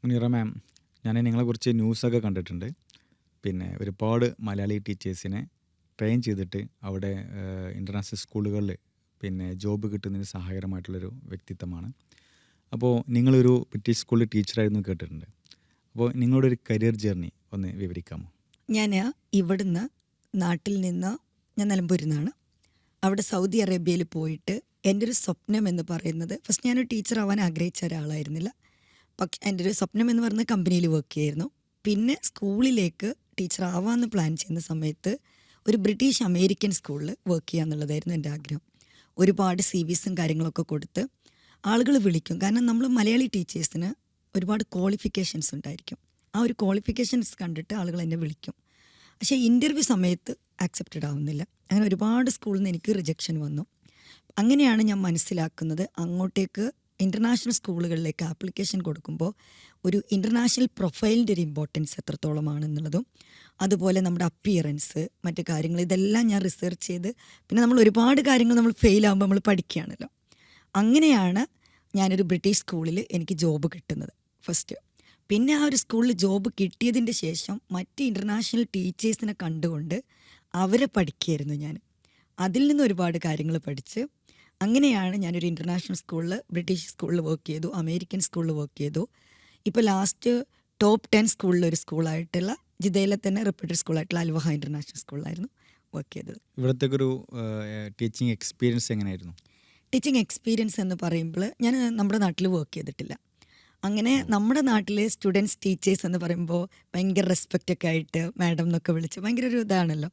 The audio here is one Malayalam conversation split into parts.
മുനീറ മാം, ഞാൻ നിങ്ങളെക്കുറിച്ച് ന്യൂസൊക്കെ കണ്ടിട്ടുണ്ട്. പിന്നെ ഒരുപാട് മലയാളി ടീച്ചേഴ്സിനെ ട്രെയിൻ ചെയ്തിട്ട് അവിടെ ഇൻ്റർനാഷണൽ സ്കൂളുകളിൽ പിന്നെ ജോബ് കിട്ടുന്നതിന് സഹായകരമായിട്ടുള്ളൊരു വ്യക്തിത്വമാണ്. അപ്പോൾ നിങ്ങളൊരു ബ്രിട്ടീഷ് സ്കൂളിൽ ടീച്ചറായിരുന്നു കേട്ടിട്ടുണ്ട്. അപ്പോൾ നിങ്ങളുടെ ഒരു കരിയർ ജേർണി ഒന്ന് വിവരിക്കാമോ? ഞാൻ ഇവിടുന്ന് നാട്ടിൽ നിന്ന് ഞാൻ നിലമ്പൂരിൽ നിന്നാണ്. അവിടെ സൗദി അറേബ്യയിൽ പോയിട്ട് എൻ്റെ ഒരു സ്വപ്നം എന്ന് പറയുന്നത്, ഫസ്റ്റ് ഞാനൊരു ടീച്ചർ ആവാൻ ആഗ്രഹിച്ച ഒരാളായിരുന്നില്ല. പക്ഷെ എൻ്റെ ഒരു സ്വപ്നം എന്ന് പറയുന്നത് കമ്പനിയിൽ വർക്ക് ചെയ്യായിരുന്നു. പിന്നെ സ്കൂളിലേക്ക് ടീച്ചർ ആവാമെന്ന് പ്ലാൻ ചെയ്യുന്ന സമയത്ത് ഒരു ബ്രിട്ടീഷ് അമേരിക്കൻ സ്കൂളിൽ വർക്ക് ചെയ്യുക എന്നുള്ളതായിരുന്നു എൻ്റെ ആഗ്രഹം. ഒരുപാട് CVs കാര്യങ്ങളൊക്കെ കൊടുത്ത് ആളുകൾ വിളിക്കും. കാരണം നമ്മൾ മലയാളി ടീച്ചേഴ്സിന് ഒരുപാട് ക്വാളിഫിക്കേഷൻസ് ഉണ്ടായിരിക്കും. ആ ഒരു ക്വാളിഫിക്കേഷൻസ് കണ്ടിട്ട് ആളുകൾ എന്നെ വിളിക്കും. പക്ഷേ ഇൻ്റർവ്യൂ സമയത്ത് ആക്സെപ്റ്റഡ് ആവുന്നില്ല. അങ്ങനെ ഒരുപാട് സ്കൂളിൽ നിന്ന് എനിക്ക് റിജക്ഷൻ വന്നു. അങ്ങനെയാണ് ഞാൻ മനസ്സിലാക്കുന്നത്, അങ്ങോട്ടേക്ക് ഇൻ്റർനാഷണൽ സ്കൂളുകളിലേക്ക് ആപ്ലിക്കേഷൻ കൊടുക്കുമ്പോൾ ഒരു ഇൻ്റർനാഷണൽ പ്രൊഫൈലിൻ്റെ ഒരു ഇമ്പോർട്ടൻസ് എത്രത്തോളമാണെന്നുള്ളതും, അതുപോലെ നമ്മുടെ അപ്പിയറൻസ്, മറ്റു കാര്യങ്ങൾ, ഇതെല്ലാം ഞാൻ റിസർച്ച് ചെയ്ത്, പിന്നെ നമ്മൾ ഒരുപാട് കാര്യങ്ങൾ നമ്മൾ ഫെയിലാകുമ്പോൾ നമ്മൾ പഠിക്കുകയാണല്ലോ. അങ്ങനെയാണ് ഞാനൊരു ബ്രിട്ടീഷ് സ്കൂളിൽ എനിക്ക് ജോബ് കിട്ടുന്നത് ഫസ്റ്റ്. പിന്നെ ആ ഒരു സ്കൂളിൽ ജോബ് കിട്ടിയതിൻ്റെ ശേഷം മറ്റ് ഇൻ്റർനാഷണൽ ടീച്ചേഴ്സിനെ കണ്ടുകൊണ്ട് അവരെ പഠിക്കുകയായിരുന്നു ഞാൻ. അതിൽ നിന്ന് ഒരുപാട് കാര്യങ്ങൾ പഠിച്ച് അങ്ങനെയാണ് ഞാനൊരു ഇൻ്റർനാഷണൽ സ്കൂളിൽ, ബ്രിട്ടീഷ് സ്കൂളിൽ വർക്ക് ചെയ്തു, അമേരിക്കൻ സ്കൂളിൽ വർക്ക് ചെയ്തു. ഇപ്പോൾ ലാസ്റ്റ് ടോപ്പ് 10 സ്കൂളിലൊരു സ്കൂളായിട്ടുള്ള ജിദ്ദയിലെ തന്നെ റെപ്യൂട്ടഡ് സ്കൂളായിട്ടുള്ള അൽവഹ ഇൻ്റർനാഷണൽ സ്കൂളിലായിരുന്നു വർക്ക് ചെയ്തത്. ഇവിടത്തേക്കൊരു ടീച്ചിങ് എക്സ്പീരിയൻസ് എങ്ങനെയായിരുന്നു? ടീച്ചിങ് എക്സ്പീരിയൻസ് എന്ന് പറയുമ്പോൾ ഞാൻ നമ്മുടെ നാട്ടിൽ വർക്ക് ചെയ്തിട്ടില്ല. അങ്ങനെ നമ്മുടെ നാട്ടിൽ സ്റ്റുഡൻസ് ടീച്ചേഴ്സ് എന്ന് പറയുമ്പോൾ ഭയങ്കര റെസ്പെക്റ്റൊക്കെ ആയിട്ട് മാഡം എന്നൊക്കെ വിളിച്ച് ഭയങ്കര ഒരു ഇതാണല്ലോ.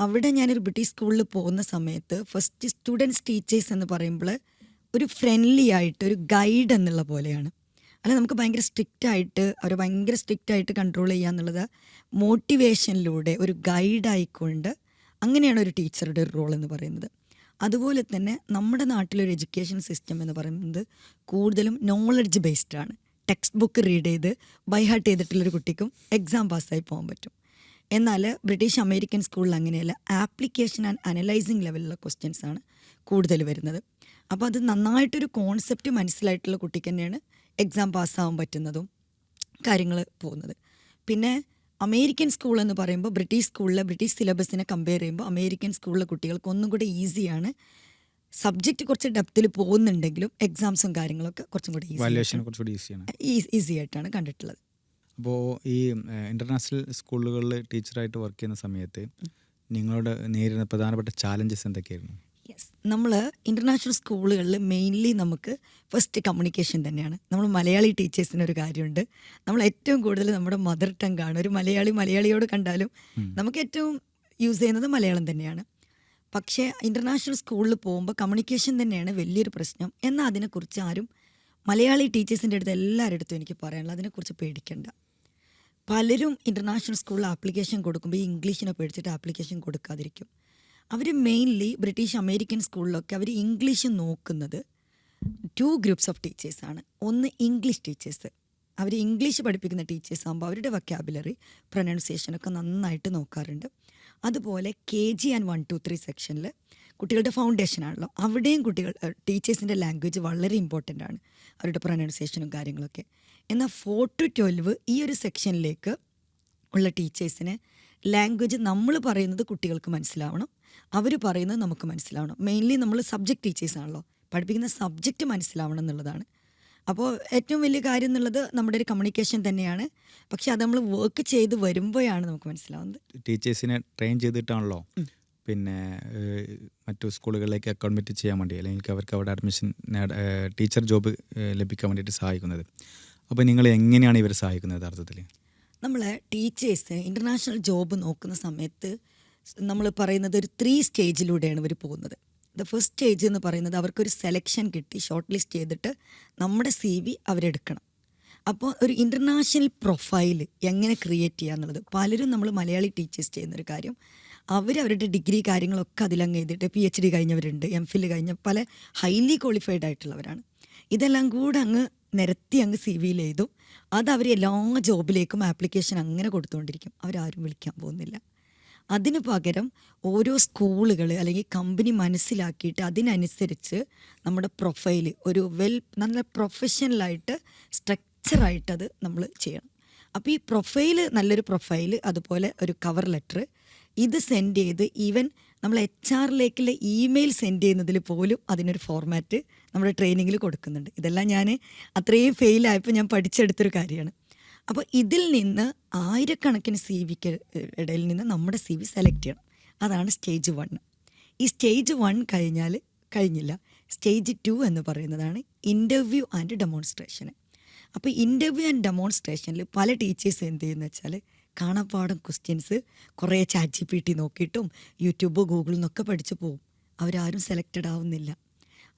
അവിടെ ഞാനൊരു ബ്രിട്ടീഷ് സ്കൂളിൽ പോകുന്ന സമയത്ത് ഫസ്റ്റ് സ്റ്റുഡൻസ് ടീച്ചേഴ്സ് എന്ന് പറയുമ്പോൾ ഒരു ഫ്രണ്ട്ലി ആയിട്ട് ഒരു ഗൈഡ് എന്നുള്ള പോലെയാണ്. അല്ല, നമുക്ക് ഭയങ്കര അവരെ ഭയങ്കര സ്ട്രിക്റ്റ് ആയിട്ട് കൺട്രോൾ ചെയ്യുക എന്നുള്ളത് മോട്ടിവേഷനിലൂടെ ഒരു ഗൈഡായിക്കൊണ്ട്, അങ്ങനെയാണ് ഒരു ടീച്ചറുടെ ഒരു റോൾ എന്ന് പറയുന്നത്. അതുപോലെ തന്നെ നമ്മുടെ നാട്ടിലൊരു എഡ്യൂക്കേഷൻ സിസ്റ്റം എന്ന് പറയുന്നത് കൂടുതലും നോളജ് ബേസ്ഡ് ആണ്. ടെക്സ്റ്റ് ബുക്ക് റീഡ് ചെയ്ത് ബൈ ഹാർട്ട് ചെയ്തിട്ടുള്ളൊരു കുട്ടിക്കും എക്സാം പാസ്സായി പോകാൻ പറ്റും. എന്നാൽ ബ്രിട്ടീഷ് അമേരിക്കൻ സ്കൂളിൽ അങ്ങനെയല്ല, ആപ്ലിക്കേഷൻ ആൻഡ് അനലൈസിങ് ലെവലിലുള്ള ക്വസ്റ്റ്യൻസ് ആണ് കൂടുതൽ വരുന്നത്. അപ്പോൾ അത് നന്നായിട്ടൊരു കോൺസെപ്റ്റ് മനസ്സിലായിട്ടുള്ള കുട്ടിക്ക് തന്നെയാണ് എക്സാം പാസ്സാവാൻ പറ്റുന്നതും കാര്യങ്ങൾ പോകുന്നത്. പിന്നെ അമേരിക്കൻ സ്കൂൾ എന്ന് പറയുമ്പോൾ ബ്രിട്ടീഷ് സിലബസിനെ കമ്പയർ ചെയ്യുമ്പോൾ അമേരിക്കൻ സ്കൂളിലെ കുട്ടികൾക്ക് ഒന്നും കൂടെ ഈസിയാണ്. സബ്ജക്റ്റ് കുറച്ച് ഡെപ്തിൽ പോകുന്നുണ്ടെങ്കിലും എക്സാംസും കാര്യങ്ങളൊക്കെ കുറച്ചും കൂടെ ഈസി ആയിട്ടാണ് കണ്ടിട്ടുള്ളത്. അപ്പോൾ ഈ ഇൻ്റർനാഷണൽ സ്കൂളുകളിൽ ടീച്ചറായിട്ട് വർക്ക് ചെയ്യുന്ന സമയത്ത് നിങ്ങളോട് നേരിടുന്ന പ്രധാനപ്പെട്ട ചാലഞ്ചസ് എന്തൊക്കെയായിരുന്നു? നമ്മൾ ഇൻ്റർനാഷണൽ സ്കൂളുകളിൽ മെയിൻലി നമുക്ക് ഫസ്റ്റ് കമ്മ്യൂണിക്കേഷൻ തന്നെയാണ്. നമ്മൾ മലയാളി ടീച്ചേഴ്സിനൊരു കാര്യമുണ്ട്, നമ്മൾ ഏറ്റവും കൂടുതൽ നമ്മുടെ മദർ ടങ് ആണ്. ഒരു മലയാളിയോട് കണ്ടാലും നമുക്ക് ഏറ്റവും യൂസ് ചെയ്യുന്നത് മലയാളം തന്നെയാണ്. പക്ഷേ ഇൻ്റർനാഷണൽ സ്കൂളിൽ പോകുമ്പോൾ കമ്മ്യൂണിക്കേഷൻ തന്നെയാണ് വലിയൊരു പ്രശ്നം. എന്നാൽ അതിനെക്കുറിച്ച് ആരും, മലയാളി ടീച്ചേഴ്സിൻ്റെ അടുത്ത് എല്ലാവരുടെ അടുത്തും എനിക്ക് പറയാനുള്ളത്, അതിനെക്കുറിച്ച് പേടിക്കണ്ട. പലരും ഇൻ്റർനാഷണൽ സ്കൂളിൽ ആപ്ലിക്കേഷൻ കൊടുക്കുമ്പോൾ ഈ ഇംഗ്ലീഷിനെ പേടിച്ചിട്ട് ആപ്ലിക്കേഷൻ കൊടുക്കാതിരിക്കും. അവർ മെയിൻലി ബ്രിട്ടീഷ് അമേരിക്കൻ സ്കൂളിലൊക്കെ അവർ ഇംഗ്ലീഷ് നോക്കുന്നത് 2 ഗ്രൂപ്പ്സ് ഓഫ് ടീച്ചേഴ്സാണ്. ഒന്ന് ഇംഗ്ലീഷ് ടീച്ചേഴ്സ്, അവർ ഇംഗ്ലീഷ് പഠിപ്പിക്കുന്ന ടീച്ചേഴ്സ് ആകുമ്പോൾ അവരുടെ വൊക്കാബുലറി, പ്രൊനൗൺസിയേഷനൊക്കെ നന്നായിട്ട് നോക്കാറുണ്ട്. അതുപോലെ KG ആൻഡ് 1, 2, 3 സെക്ഷനിൽ കുട്ടികളുടെ ഫൗണ്ടേഷൻ ആണല്ലോ, അവിടെയും ടീച്ചേഴ്സിൻ്റെ ലാംഗ്വേജ് വളരെ ഇമ്പോർട്ടൻ്റ് ആണ്, അവരുടെ പ്രൊനൗൺസിയേഷനും കാര്യങ്ങളൊക്കെ. എന്നാൽ 4 to 12 ഈ ഒരു സെക്ഷനിലേക്ക് ഉള്ള ടീച്ചേഴ്സിന് ലാംഗ്വേജ് നമ്മൾ പറയുന്നത് കുട്ടികൾക്ക് മനസ്സിലാവണം, അവർ പറയുന്നത് നമുക്ക് മനസ്സിലാവണം. മെയിൻലി നമ്മൾ സബ്ജക്റ്റ് ടീച്ചേഴ്സാണല്ലോ, പഠിപ്പിക്കുന്ന സബ്ജക്റ്റ് മനസ്സിലാവണം എന്നുള്ളതാണ്. അപ്പോൾ ഏറ്റവും വലിയ കാര്യം എന്നുള്ളത് നമ്മുടെ ഒരു കമ്മ്യൂണിക്കേഷൻ തന്നെയാണ്. പക്ഷെ അത് നമ്മൾ വർക്ക് ചെയ്ത് വരുമ്പോഴാണ് നമുക്ക് മനസ്സിലാവുന്നത്. ടീച്ചേഴ്സിനെ ട്രെയിൻ ചെയ്തിട്ടാണല്ലോ പിന്നെ മറ്റു സ്കൂളുകളിലേക്ക് അക്കോമഡേറ്റ് ചെയ്യാൻ വേണ്ടി, അല്ലെങ്കിൽ അവർക്ക് അവിടെ അഡ്മിഷൻ ടീച്ചർ ജോബ് ലഭിക്കാൻ വേണ്ടിയിട്ട് സഹായിക്കുന്നത്. അപ്പോൾ നിങ്ങൾ എങ്ങനെയാണ് ഇവരെ സഹായിക്കുന്നത് യഥാർത്ഥത്തിൽ? നമ്മൾ ടീച്ചേഴ്സ് ഇൻ്റർനാഷണൽ ജോബ് നോക്കുന്ന സമയത്ത് നമ്മൾ പറയുന്നത് ഒരു 3 സ്റ്റേജിലൂടെയാണ് ഇവർ പോകുന്നത്. ദ ഫസ്റ്റ് സ്റ്റേജ് എന്ന് പറയുന്നത് അവർക്കൊരു സെലക്ഷൻ കിട്ടി, ഷോർട്ട് ലിസ്റ്റ് ചെയ്തിട്ട് നമ്മുടെ CV അവരെടുക്കണം. അപ്പോൾ ഒരു ഇൻ്റർനാഷണൽ പ്രൊഫൈൽ എങ്ങനെ ക്രിയേറ്റ് ചെയ്യുക എന്നുള്ളത് പലരും നമ്മൾ മലയാളി ടീച്ചേഴ്സ് ചെയ്യുന്നൊരു കാര്യം, അവരുടെ ഡിഗ്രി കാര്യങ്ങളൊക്കെ അതിലങ്ങ് ചെയ്തിട്ട് PhD കഴിഞ്ഞവരുണ്ട്, MPhil കഴിഞ്ഞ പല ഹൈലി ക്വാളിഫൈഡ് ആയിട്ടുള്ളവരാണ്. ഇതെല്ലാം കൂടെ അങ്ങ് നിരത്തി അങ്ങ് CVയിൽ എഴുതു. അത് അവർ എല്ലാ ജോബിലേക്കും ആപ്ലിക്കേഷൻ അങ്ങനെ കൊടുത്തുകൊണ്ടിരിക്കും, അവരാരും വിളിക്കാൻ പോകുന്നില്ല. അതിന് പകരം ഓരോ സ്കൂളുകൾ അല്ലെങ്കിൽ കമ്പനി മനസ്സിലാക്കിയിട്ട് അതിനനുസരിച്ച് നമ്മുടെ പ്രൊഫൈൽ ഒരു നല്ല പ്രൊഫഷണലായിട്ട് സ്ട്രക്ചറായിട്ടത് നമ്മൾ ചെയ്യണം. അപ്പോൾ ഈ പ്രൊഫൈല് നല്ലൊരു പ്രൊഫൈല്, അതുപോലെ ഒരു കവർ ലെറ്റർ, ഇത് സെൻഡ് ചെയ്ത് ഈവൻ നമ്മൾ HR-ലേക്കുള്ള ഇമെയിൽ സെൻഡ് ചെയ്യുന്നതിൽ പോലും അതിനൊരു ഫോർമാറ്റ് നമ്മുടെ ട്രെയിനിങ്ങിൽ കൊടുക്കുന്നുണ്ട്. ഇതെല്ലാം ഞാൻ അത്രയും ഫെയിലായപ്പോൾ ഞാൻ പഠിച്ചെടുത്തൊരു കാര്യമാണ്. അപ്പോൾ ഇതിൽ നിന്ന് ആയിരക്കണക്കിന് CV-ക്ക് ഇടയിൽ നിന്ന് നമ്മുടെ CV സെലക്ട് ചെയ്യണം. അതാണ് സ്റ്റേജ് 1. ഈ സ്റ്റേജ് 1 കഴിഞ്ഞില്ല. സ്റ്റേജ് 2 എന്ന് പറയുന്നതാണ് ഇൻ്റർവ്യൂ ആൻഡ് ഡെമോൺസ്ട്രേഷൻ. അപ്പോൾ ഇൻ്റർവ്യൂ ആൻഡ് ഡെമോൺസ്ട്രേഷനിൽ പല ടീച്ചേഴ്സ് എന്ത് ചെയ്യുന്നത് വെച്ചാൽ കാണാപ്പാടം ക്വസ്റ്റ്യൻസ് കുറേ ChatGPT നോക്കിയിട്ടും യൂട്യൂബ് ഗൂഗിളിൽ നിന്നൊക്കെ പഠിച്ചു പോകും. അവരാരും സെലക്റ്റഡ് ആവുന്നില്ല.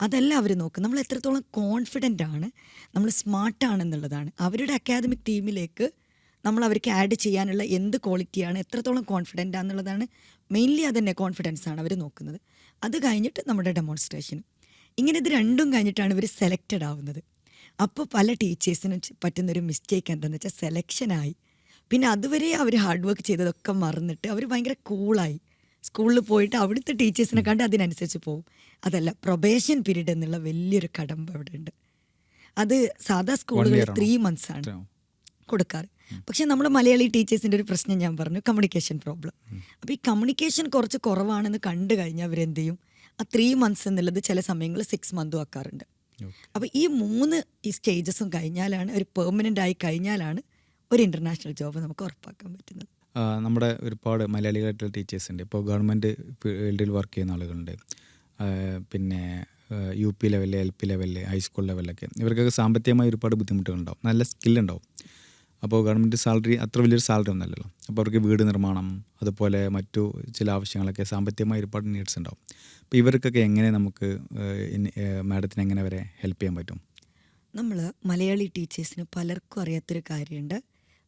അതല്ല അവർ നോക്കുക, നമ്മൾ എത്രത്തോളം കോൺഫിഡൻ്റ് ആണ്, നമ്മൾ സ്മാർട്ടാണെന്നുള്ളതാണ്. അവരുടെ അക്കാദമിക് ടീമിലേക്ക് നമ്മൾ അവർക്ക് ആഡ് ചെയ്യാനുള്ള എന്ത് ക്വാളിറ്റിയാണ്, എത്രത്തോളം കോൺഫിഡൻ്റ് ആണെന്നുള്ളതാണ്. മെയിൻലി അതന്നെ, കോൺഫിഡൻസ് ആണ് അവർ നോക്കുന്നത്. അത് കഴിഞ്ഞിട്ട് നമ്മുടെ ഡെമോൺസ്ട്രേഷൻ. ഇങ്ങനെ ഇത് രണ്ടും കഴിഞ്ഞിട്ടാണ് ഇവർ സെലക്റ്റഡ് ആവുന്നത്. അപ്പോൾ പല ടീച്ചേഴ്സിനും പറ്റുന്നൊരു മിസ്റ്റേക്ക് എന്താണെന്ന് വെച്ചാൽ സെലക്ഷനായി, പിന്നെ അതുവരെ അവർ ഹാർഡ് വർക്ക് ചെയ്തതൊക്കെ മറന്നിട്ട് അവർ ഭയങ്കര കൂളായി സ്കൂളിൽ പോയിട്ട് അവിടുത്തെ ടീച്ചേഴ്സിനെ കണ്ട് അതിനനുസരിച്ച് പോകും. അതല്ല, പ്രൊബേഷൻ പീരീഡ് എന്നുള്ള വലിയൊരു കടമ്പ അവിടെ ഉണ്ട്. അത് സാധാ സ്കൂളുകളിൽ 3 months ആണ് കൊടുക്കാറ്. പക്ഷേ നമ്മൾ മലയാളി ടീച്ചേഴ്സിൻ്റെ ഒരു പ്രശ്നം ഞാൻ പറഞ്ഞു, കമ്മ്യൂണിക്കേഷൻ പ്രോബ്ലം. അപ്പോൾ ഈ കമ്മ്യൂണിക്കേഷൻ കുറച്ച് കുറവാണെന്ന് കണ്ടു കഴിഞ്ഞാൽ അവരെന്ത് ചെയ്യും, ആ 3 months എന്നുള്ളത് ചില സമയങ്ങളിൽ 6 months ആക്കാറുണ്ട്. അപ്പോൾ ഈ 3 സ്റ്റേജസും കഴിഞ്ഞാലാണ്, ഒരു പെർമനൻ്റ് ആയി കഴിഞ്ഞാലാണ് ഒരു ഇൻ്റർനാഷണൽ ജോബ് നമുക്ക് ഉറപ്പാക്കാൻ പറ്റുന്നത്. നമ്മുടെ ഒരുപാട് മലയാളികളായിട്ടുള്ള ടീച്ചേഴ്സ് ഉണ്ട്. ഇപ്പോൾ ഗവൺമെൻറ് ഫീൽഡിൽ വർക്ക് ചെയ്യുന്ന ആളുകളുണ്ട്, പിന്നെ UP ലെവലിൽ, LP ലെവലിൽ, ഹൈസ്കൂൾ ലെവലിലൊക്കെ. ഇവർക്കൊക്കെ സാമ്പത്തികമായി ഒരുപാട് ബുദ്ധിമുട്ടുകളുണ്ടാവും, നല്ല സ്കില്ലുണ്ടാവും. അപ്പോൾ ഗവൺമെൻറ് സാലറി അത്ര വലിയൊരു സാലറി ഒന്നുമല്ലല്ലോ. അപ്പോൾ അവർക്ക് വീട് നിർമ്മാണം, അതുപോലെ മറ്റു ചില ആവശ്യങ്ങളൊക്കെ സാമ്പത്തികമായി ഒരുപാട് നീഡ്സ് ഉണ്ടാവും. അപ്പോൾ ഇവർക്കൊക്കെ എങ്ങനെ നമുക്ക് മാഡത്തിന് എങ്ങനെ വരെ ഹെൽപ്പ് ചെയ്യാൻ പറ്റും? നമ്മൾ മലയാളി ടീച്ചേഴ്സിന് പലർക്കും അറിയാത്തൊരു കാര്യമുണ്ട്.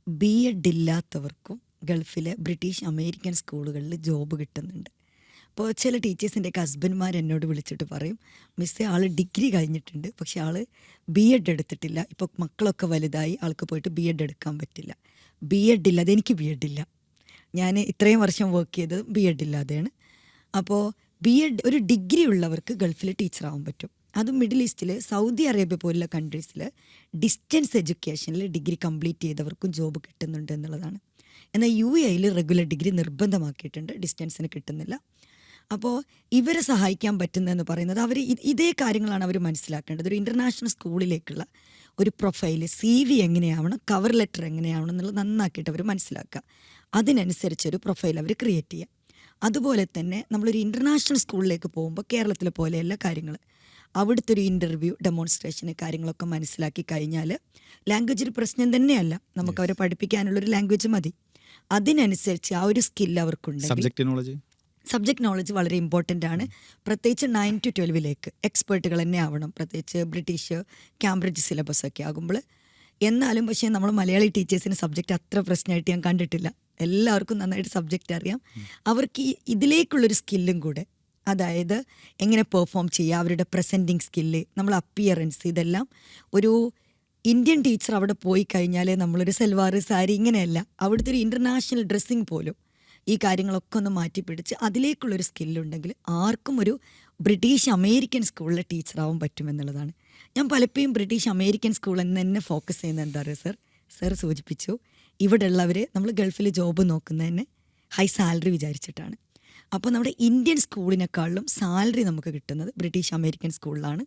B.Ed ഇല്ലാത്തവർക്കും ഗൾഫിലെ ബ്രിട്ടീഷ് അമേരിക്കൻ സ്കൂളുകളിൽ ജോബ് കിട്ടുന്നുണ്ട്. അപ്പോൾ ചില ടീച്ചേഴ്സിൻ്റെയൊക്കെ ഹസ്ബൻഡ്മാർ എന്നോട് വിളിച്ചിട്ട് പറയും, മിസ്സേ ആൾ ഡിഗ്രി കഴിഞ്ഞിട്ടുണ്ട്, പക്ഷേ ആൾ B.Ed എടുത്തിട്ടില്ല. ഇപ്പോൾ മക്കളൊക്കെ വലുതായി, ആൾക്ക് പോയിട്ട് B.Ed എടുക്കാൻ പറ്റില്ല. B.Ed ഇല്ലാതെ, എനിക്ക് B.Ed ഇല്ല, ഞാൻ ഇത്രയും വർഷം വർക്ക് ചെയ്തത് B.Ed ഇല്ലാതെയാണ്. അപ്പോൾ B.Ed ഒരു ഡിഗ്രി ഉള്ളവർക്ക് ഗൾഫിൽ ടീച്ചറാവാൻ പറ്റും. അതും മിഡിൽ ഈസ്റ്റിൽ, സൗദി അറേബ്യ പോലുള്ള കൺട്രീസിൽ ഡിസ്റ്റൻസ് എഡ്യൂക്കേഷനിൽ ഡിഗ്രി കംപ്ലീറ്റ് ചെയ്തവർക്കും ജോബ് കിട്ടുന്നുണ്ട് എന്നുള്ളതാണ്. എന്നാൽ UAE റെഗുലർ ഡിഗ്രി നിർബന്ധമാക്കിയിട്ടുണ്ട്, ഡിസ്റ്റൻസിന് കിട്ടുന്നില്ല. അപ്പോൾ ഇവരെ സഹായിക്കാൻ പറ്റുന്നതെന്ന് പറയുന്നത് അവർ ഇതേ കാര്യങ്ങളാണ് അവർ മനസ്സിലാക്കേണ്ടത്. ഒരു ഇൻ്റർനാഷണൽ സ്കൂളിലേക്കുള്ള ഒരു പ്രൊഫൈല്, CV എങ്ങനെയാവണം, കവർ ലെറ്റർ എങ്ങനെയാവണം എന്നുള്ളത് നന്നാക്കിയിട്ട് അവർ മനസ്സിലാക്കുക. അതിനനുസരിച്ചൊരു പ്രൊഫൈൽ അവർ ക്രിയേറ്റ് ചെയ്യുക. അതുപോലെ തന്നെ നമ്മളൊരു ഇൻ്റർനാഷണൽ സ്കൂളിലേക്ക് പോകുമ്പോൾ കേരളത്തിലെ പോലെയല്ല കാര്യങ്ങൾ. അവിടുത്തെ ഒരു ഇൻ്റർവ്യൂ, ഡെമോൺസ്ട്രേഷന് കാര്യങ്ങളൊക്കെ മനസ്സിലാക്കി കഴിഞ്ഞാൽ ലാംഗ്വേജ് ഒരു പ്രശ്നം തന്നെയല്ല, നമുക്ക് അവരെ പഠിപ്പിക്കാനുള്ളൊരു ലാംഗ്വേജ് മതി. അതിനനുസരിച്ച് ആ ഒരു സ്കിൽ അവർക്കുണ്ടെങ്കിൽ, സബ്ജക്റ്റ് നോളജ് വളരെ ഇമ്പോർട്ടൻ്റ് ആണ്. പ്രത്യേകിച്ച് 9 to 12 എക്സ്പേർട്ടുകൾ തന്നെ ആവണം, പ്രത്യേകിച്ച് ബ്രിട്ടീഷ് കാംബ്രിഡ്ജ് സിലബസ് ഒക്കെ ആകുമ്പോൾ. എന്നാലും പക്ഷേ നമ്മൾ മലയാളി ടീച്ചേഴ്സിന് സബ്ജക്റ്റ് അത്ര പ്രശ്നമായിട്ട് ഞാൻ കണ്ടിട്ടില്ല. എല്ലാവർക്കും നന്നായിട്ട് സബ്ജക്റ്റ് അറിയാം. അവർക്ക് ഇതിലേക്കുള്ളൊരു സ്കില്ലും കൂടെ, അതായത് എങ്ങനെ പെർഫോം ചെയ്യുക, അവരുടെ പ്രസൻറ്റിങ് സ്കില്ല്, നമ്മൾ അപ്പിയറൻസ്, ഇതെല്ലാം ഒരു ഇന്ത്യൻ ടീച്ചർ അവിടെ പോയി കഴിഞ്ഞാൽ നമ്മളൊരു സൽവാർ സാരി ഇങ്ങനെയല്ല, അവിടുത്തെ ഒരു ഇൻ്റർനാഷണൽ ഡ്രസ്സിങ് പോലും ഈ കാര്യങ്ങളൊക്കെ ഒന്ന് മാറ്റിപ്പിടിച്ച് അതിലേക്കുള്ളൊരു സ്കില്ലുണ്ടെങ്കിൽ ആർക്കും ഒരു ബ്രിട്ടീഷ് അമേരിക്കൻ സ്കൂളിലെ ടീച്ചറാവാൻ പറ്റുമെന്നുള്ളതാണ്. ഞാൻ പലപ്പോഴും ബ്രിട്ടീഷ് അമേരിക്കൻ സ്കൂളിൽ നിന്ന് തന്നെ ഫോക്കസ് ചെയ്യുന്നത് എന്താ പറയുക, സർ സൂചിപ്പിച്ചു, ഇവിടെ ഉള്ളവർ നമ്മൾ ഗൾഫിൽ ജോബ് നോക്കുന്നതന്നെ ഹൈ സാലറി വിചാരിച്ചിട്ടാണ്. അപ്പോൾ നമ്മുടെ ഇന്ത്യൻ സ്കൂളിനെക്കാളും സാലറി നമുക്ക് കിട്ടുന്നത് ബ്രിട്ടീഷ് അമേരിക്കൻ സ്കൂളിലാണ്.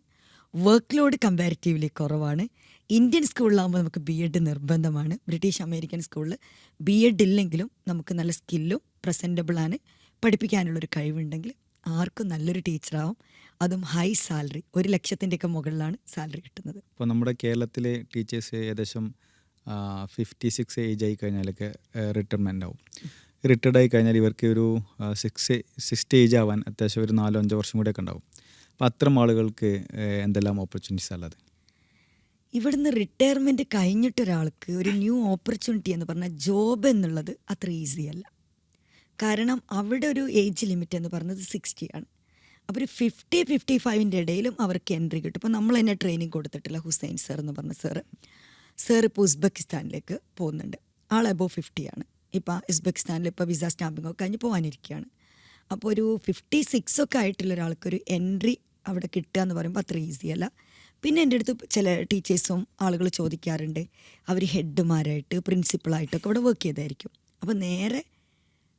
വർക്ക് ലോഡ് കമ്പാരിറ്റീവ്ലി കുറവാണ്. ഇന്ത്യൻ സ്കൂളിലാകുമ്പോൾ നമുക്ക് B.Ed നിർബന്ധമാണ്. ബ്രിട്ടീഷ് അമേരിക്കൻ സ്കൂളിൽ B.Ed ഇല്ലെങ്കിലും നമുക്ക് നല്ല സ്കില്ലും പ്രസൻറ്റബിളാണ്, പഠിപ്പിക്കാനുള്ളൊരു കഴിവുണ്ടെങ്കിൽ ആർക്കും നല്ലൊരു ടീച്ചറാവും. അതും ഹൈ സാലറി, 1 ലക്ഷത്തിൻ്റെയൊക്കെ മുകളിലാണ് സാലറി കിട്ടുന്നത്. ഇപ്പോൾ നമ്മുടെ കേരളത്തിലെ ടീച്ചേഴ്സ് ഏകദേശം 56 ഏജ് ആയി കഴിഞ്ഞാലൊക്കെ റിട്ടയർമെൻ്റ് ആവും. റിട്ടയർഡ് ആയി കഴിഞ്ഞാൽ ഇവർക്ക് ഒരു 60 ഏജ് ആവാൻ അത്യാവശ്യം ഒരു 4-5 വർഷം കൂടെയൊക്കെ ഉണ്ടാവും. അപ്പോൾ അത്തരം ആളുകൾക്ക് എന്തെല്ലാം ഓപ്പർച്യൂണിറ്റീസ് ഉള്ളത്? ഇവിടുന്ന് റിട്ടയർമെൻറ്റ് കഴിഞ്ഞിട്ടൊരാൾക്ക് ഒരു ന്യൂ ഓപ്പർച്യൂണിറ്റി എന്ന് പറഞ്ഞാൽ ജോബ് എന്നുള്ളത് അത്ര ഈസി അല്ല. കാരണം അവിടെ ഒരു ഏജ് ലിമിറ്റ് എന്ന് പറയുന്നത് 60 ആണ്. അപ്പോൾ ഒരു 50-55 ഇടയിലും അവർക്ക് എൻട്രി കിട്ടും. ഇപ്പോൾ നമ്മൾ തന്നെ ട്രെയിനിങ് കൊടുത്തിട്ടില്ല, ഹുസൈൻ സർ എന്ന് പറഞ്ഞ സർ ഇപ്പോൾ ഉസ്ബെക്കിസ്ഥാനിലേക്ക് പോകുന്നുണ്ട്. ആൾ അബോവ് 50 ആണ്. ഇപ്പോൾ ഉസ്ബെക്കിസ്ഥാനിൽ ഇപ്പോൾ വിസ സ്റ്റാമ്പിംഗ് ഒക്കെ കഴിഞ്ഞ് പോകാനിരിക്കുകയാണ്. അപ്പോൾ ഒരു 56 ഒക്കെ ആയിട്ടുള്ള ഒരാൾക്കൊരു എൻട്രി അവിടെ കിട്ടുക എന്ന് പറയുമ്പോൾ അത്ര ഈസി അല്ല. പിന്നെ എൻ്റെ അടുത്ത് ചില ടീച്ചേഴ്സും ആളുകൾ ചോദിക്കാറുണ്ട്, അവർ ഹെഡ്മാരായിട്ട് പ്രിൻസിപ്പളായിട്ടൊക്കെ ഇവിടെ വർക്ക് ചെയ്തായിരിക്കും. അപ്പോൾ നേരെ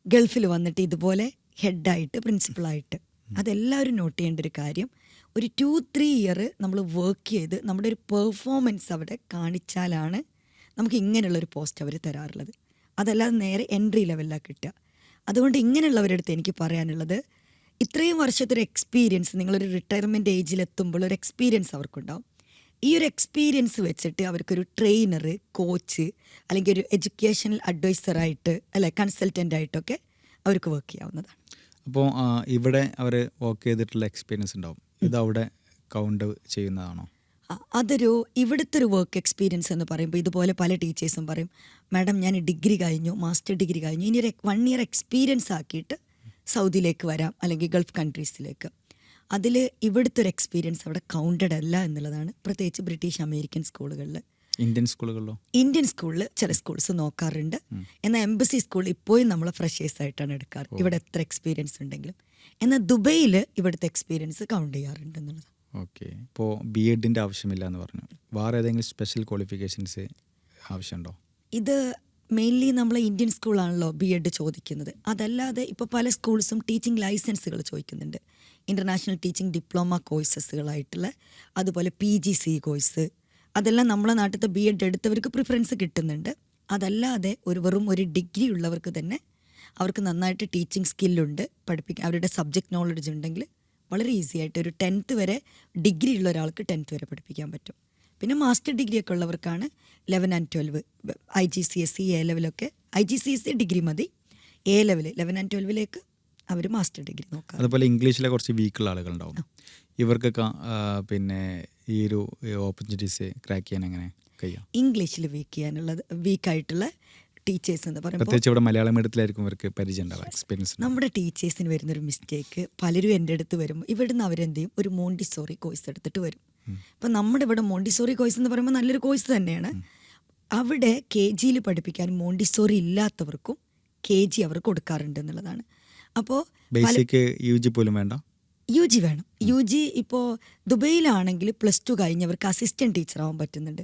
ഗൾഫിൽ വന്നിട്ട് ഇതുപോലെ ഹെഡായിട്ട് പ്രിൻസിപ്പളായിട്ട്. അതെല്ലാവരും നോട്ട് ചെയ്യേണ്ട ഒരു കാര്യം, ഒരു 2-3 ഇയർ നമ്മൾ വർക്ക് ചെയ്ത് നമ്മുടെ ഒരു പെർഫോമൻസ് അവിടെ കാണിച്ചാലാണ് നമുക്ക് ഇങ്ങനെയുള്ളൊരു പോസ്റ്റ് അവർ തരാറുള്ളത്. അതല്ലാതെ നേരെ എൻട്രി ലെവലിലാണ് കിട്ടുക. അതുകൊണ്ട് ഇങ്ങനെയുള്ളവരുടെ അടുത്ത് എനിക്ക് പറയാനുള്ളത്, ഇത്രയും വർഷത്തെ ഒരു എക്സ്പീരിയൻസ്, നിങ്ങളൊരു റിട്ടയർമെൻറ്റ് ഏജിലെത്തുമ്പോൾ ഒരു എക്സ്പീരിയൻസ് അവർക്കുണ്ടാവും. ഈ ഒരു എക്സ്പീരിയൻസ് വെച്ചിട്ട് അവർക്കൊരു ട്രെയിനർ, കോച്ച് അല്ലെങ്കിൽ ഒരു എഡ്യൂക്കേഷണൽ അഡ്വൈസറായിട്ട് അല്ലെ കൺസൾട്ടൻ്റായിട്ടൊക്കെ അവർക്ക് വർക്ക് ചെയ്യാവുന്നതാണ്. അപ്പോൾ ഇവിടെ അവർ വർക്ക് ചെയ്തിട്ടുള്ള എക്സ്പീരിയൻസ് ഉണ്ടാവും, ഇത് അവിടെ കൗണ്ട് ചെയ്യുന്നതാണോ? അതൊരു ഇവിടുത്തെ ഒരു വർക്ക് എക്സ്പീരിയൻസ് എന്ന് പറയുമ്പോൾ ഇതുപോലെ പല ടീച്ചേഴ്സും പറയും, മാഡം ഞാൻ ഡിഗ്രി കഴിഞ്ഞു, മാസ്റ്റർ ഡിഗ്രി കഴിഞ്ഞു, ഇനി ഒരു 1 ഇയർ എക്സ്പീരിയൻസ് ആക്കിയിട്ട് സൗദിയിലേക്ക് വരാം അല്ലെങ്കിൽ ഗൾഫ് കൺട്രീസിലേക്ക്. അതിൽ ഇവിടുത്തെ ഒരു എക്സ്പീരിയൻസ് അവിടെ കൗണ്ടഡ് അല്ല എന്നുള്ളതാണ്. പ്രത്യേകിച്ച് ബ്രിട്ടീഷ് അമേരിക്കൻ സ്കൂളുകളിൽ. ഇന്ത്യൻ സ്കൂളുകളിലോ? ഇന്ത്യൻ സ്കൂളിൽ ചില സ്കൂൾസ് നോക്കാറുണ്ട്. എന്നാൽ എംബസി സ്കൂളിൽ ഇപ്പോഴും നമ്മളെ ഫ്രഷേഴ്സ് ആയിട്ടാണ് എടുക്കാറ്, ഇവിടെ എത്ര എക്സ്പീരിയൻസ് ഉണ്ടെങ്കിലും. എന്നാൽ ദുബൈയിൽ ഇവിടുത്തെ എക്സ്പീരിയൻസ് കൗണ്ട് ചെയ്യാറുണ്ട് എന്നുള്ളത്. ഓക്കെ. ഇപ്പോൾ ബി എഡിൻ്റെ ആവശ്യമില്ല എന്ന് പറഞ്ഞു, വേറെ ഏതെങ്കിലും സ്പെഷ്യൽ ക്വാളിഫിക്കേഷൻസ് ആവശ്യമുണ്ടോ? ഇത് മെയിൻലി നമ്മളെ ഇന്ത്യൻ സ്കൂളാണല്ലോ ബി എഡ് ചോദിക്കുന്നത്. അതല്ലാതെ ഇപ്പോൾ പല സ്കൂൾസും ടീച്ചിങ് ലൈസൻസുകൾ ചോദിക്കുന്നുണ്ട്, ഇൻ്റർനാഷണൽ ടീച്ചിങ് ഡിപ്ലോമ കോഴ്സസുകളായിട്ടുള്ള, അതുപോലെ PGC കോഴ്സ്. അതെല്ലാം നമ്മളെ നാട്ടിലത്തെ ബി എഡ് എടുത്തവർക്ക് പ്രിഫറൻസ് കിട്ടുന്നുണ്ട്. അതല്ലാതെ വെറും ഒരു ഡിഗ്രി ഉള്ളവർക്ക് തന്നെ അവർക്ക് നന്നായിട്ട് ടീച്ചിങ് സ്കില്ലുണ്ട്, പഠിപ്പിക്കാൻ അവരുടെ സബ്ജക്റ്റ് നോളജ് ഉണ്ടെങ്കിൽ വളരെ ഈസി ആയിട്ട് ഒരു 10th വരെ ഡിഗ്രി ഉള്ള ഒരാൾക്ക് 10th വരെ പഠിപ്പിക്കാൻ പറ്റും. പിന്നെ മാസ്റ്റർ ഡിഗ്രി ഒക്കെ ഉള്ളവർക്കാണ് 11 and 12 IGCSE A ലെവലൊക്കെ. IGCSE ഡിഗ്രി മതി, A ലെവൽ 11 and 12ലേക്ക് അവർ മാസ്റ്റർ ഡിഗ്രി നോക്കാം. അതുപോലെ ഇംഗ്ലീഷിലെ കുറച്ച് വീക്കുള്ള ആളുകളുണ്ടാവും, ഇവർക്കൊക്കെ പിന്നെ ഈ ഒരു ഓപ്പർച്യൂണിറ്റീസ് ക്രാക്ക് ചെയ്യാൻ എങ്ങനെ കഴിയും? ഇംഗ്ലീഷിൽ വീക്കായിട്ടുള്ള ടീച്ചേഴ്സ് എന്ന് പറയുമ്പോൾ, പ്രത്യേകിച്ച് ഇവിടെ മലയാളം മീഡിയത്തിലായിരിക്കും ഇവർക്ക് പരിചയം ഉണ്ടാവുക, എക്സ്പീരിയൻസ്. നമ്മുടെ ടീച്ചേഴ്സിന് വരുന്നൊരു മിസ്റ്റേക്ക്, പലരും എൻ്റെ അടുത്ത് വരുമ്പോൾ ഇവിടുന്ന് അവരെന്ത് ചെയ്യും, ഒരു മോണ്ടിസോറി കോഴ്സ് എടുത്തിട്ട് വരും. ഇപ്പം നമ്മുടെ ഇവിടെ മോണ്ടിസോറി കോഴ്സ് എന്ന് പറയുമ്പോൾ നല്ലൊരു കോഴ്സ് തന്നെയാണ്. അവിടെ KG പഠിപ്പിക്കാൻ മോണ്ടിസോറി ഇല്ലാത്തവർക്കും KG അവർ കൊടുക്കാറുണ്ട് എന്നുള്ളതാണ്. അപ്പോൾ ബേസിക് UG പോലും വേണ്ട, UG വേണം. UG ഇപ്പോൾ ദുബൈയിലാണെങ്കിൽ +2 കഴിഞ്ഞവർക്ക് അസിസ്റ്റൻറ്റ് ടീച്ചർ ആവാൻ പറ്റുന്നുണ്ട്.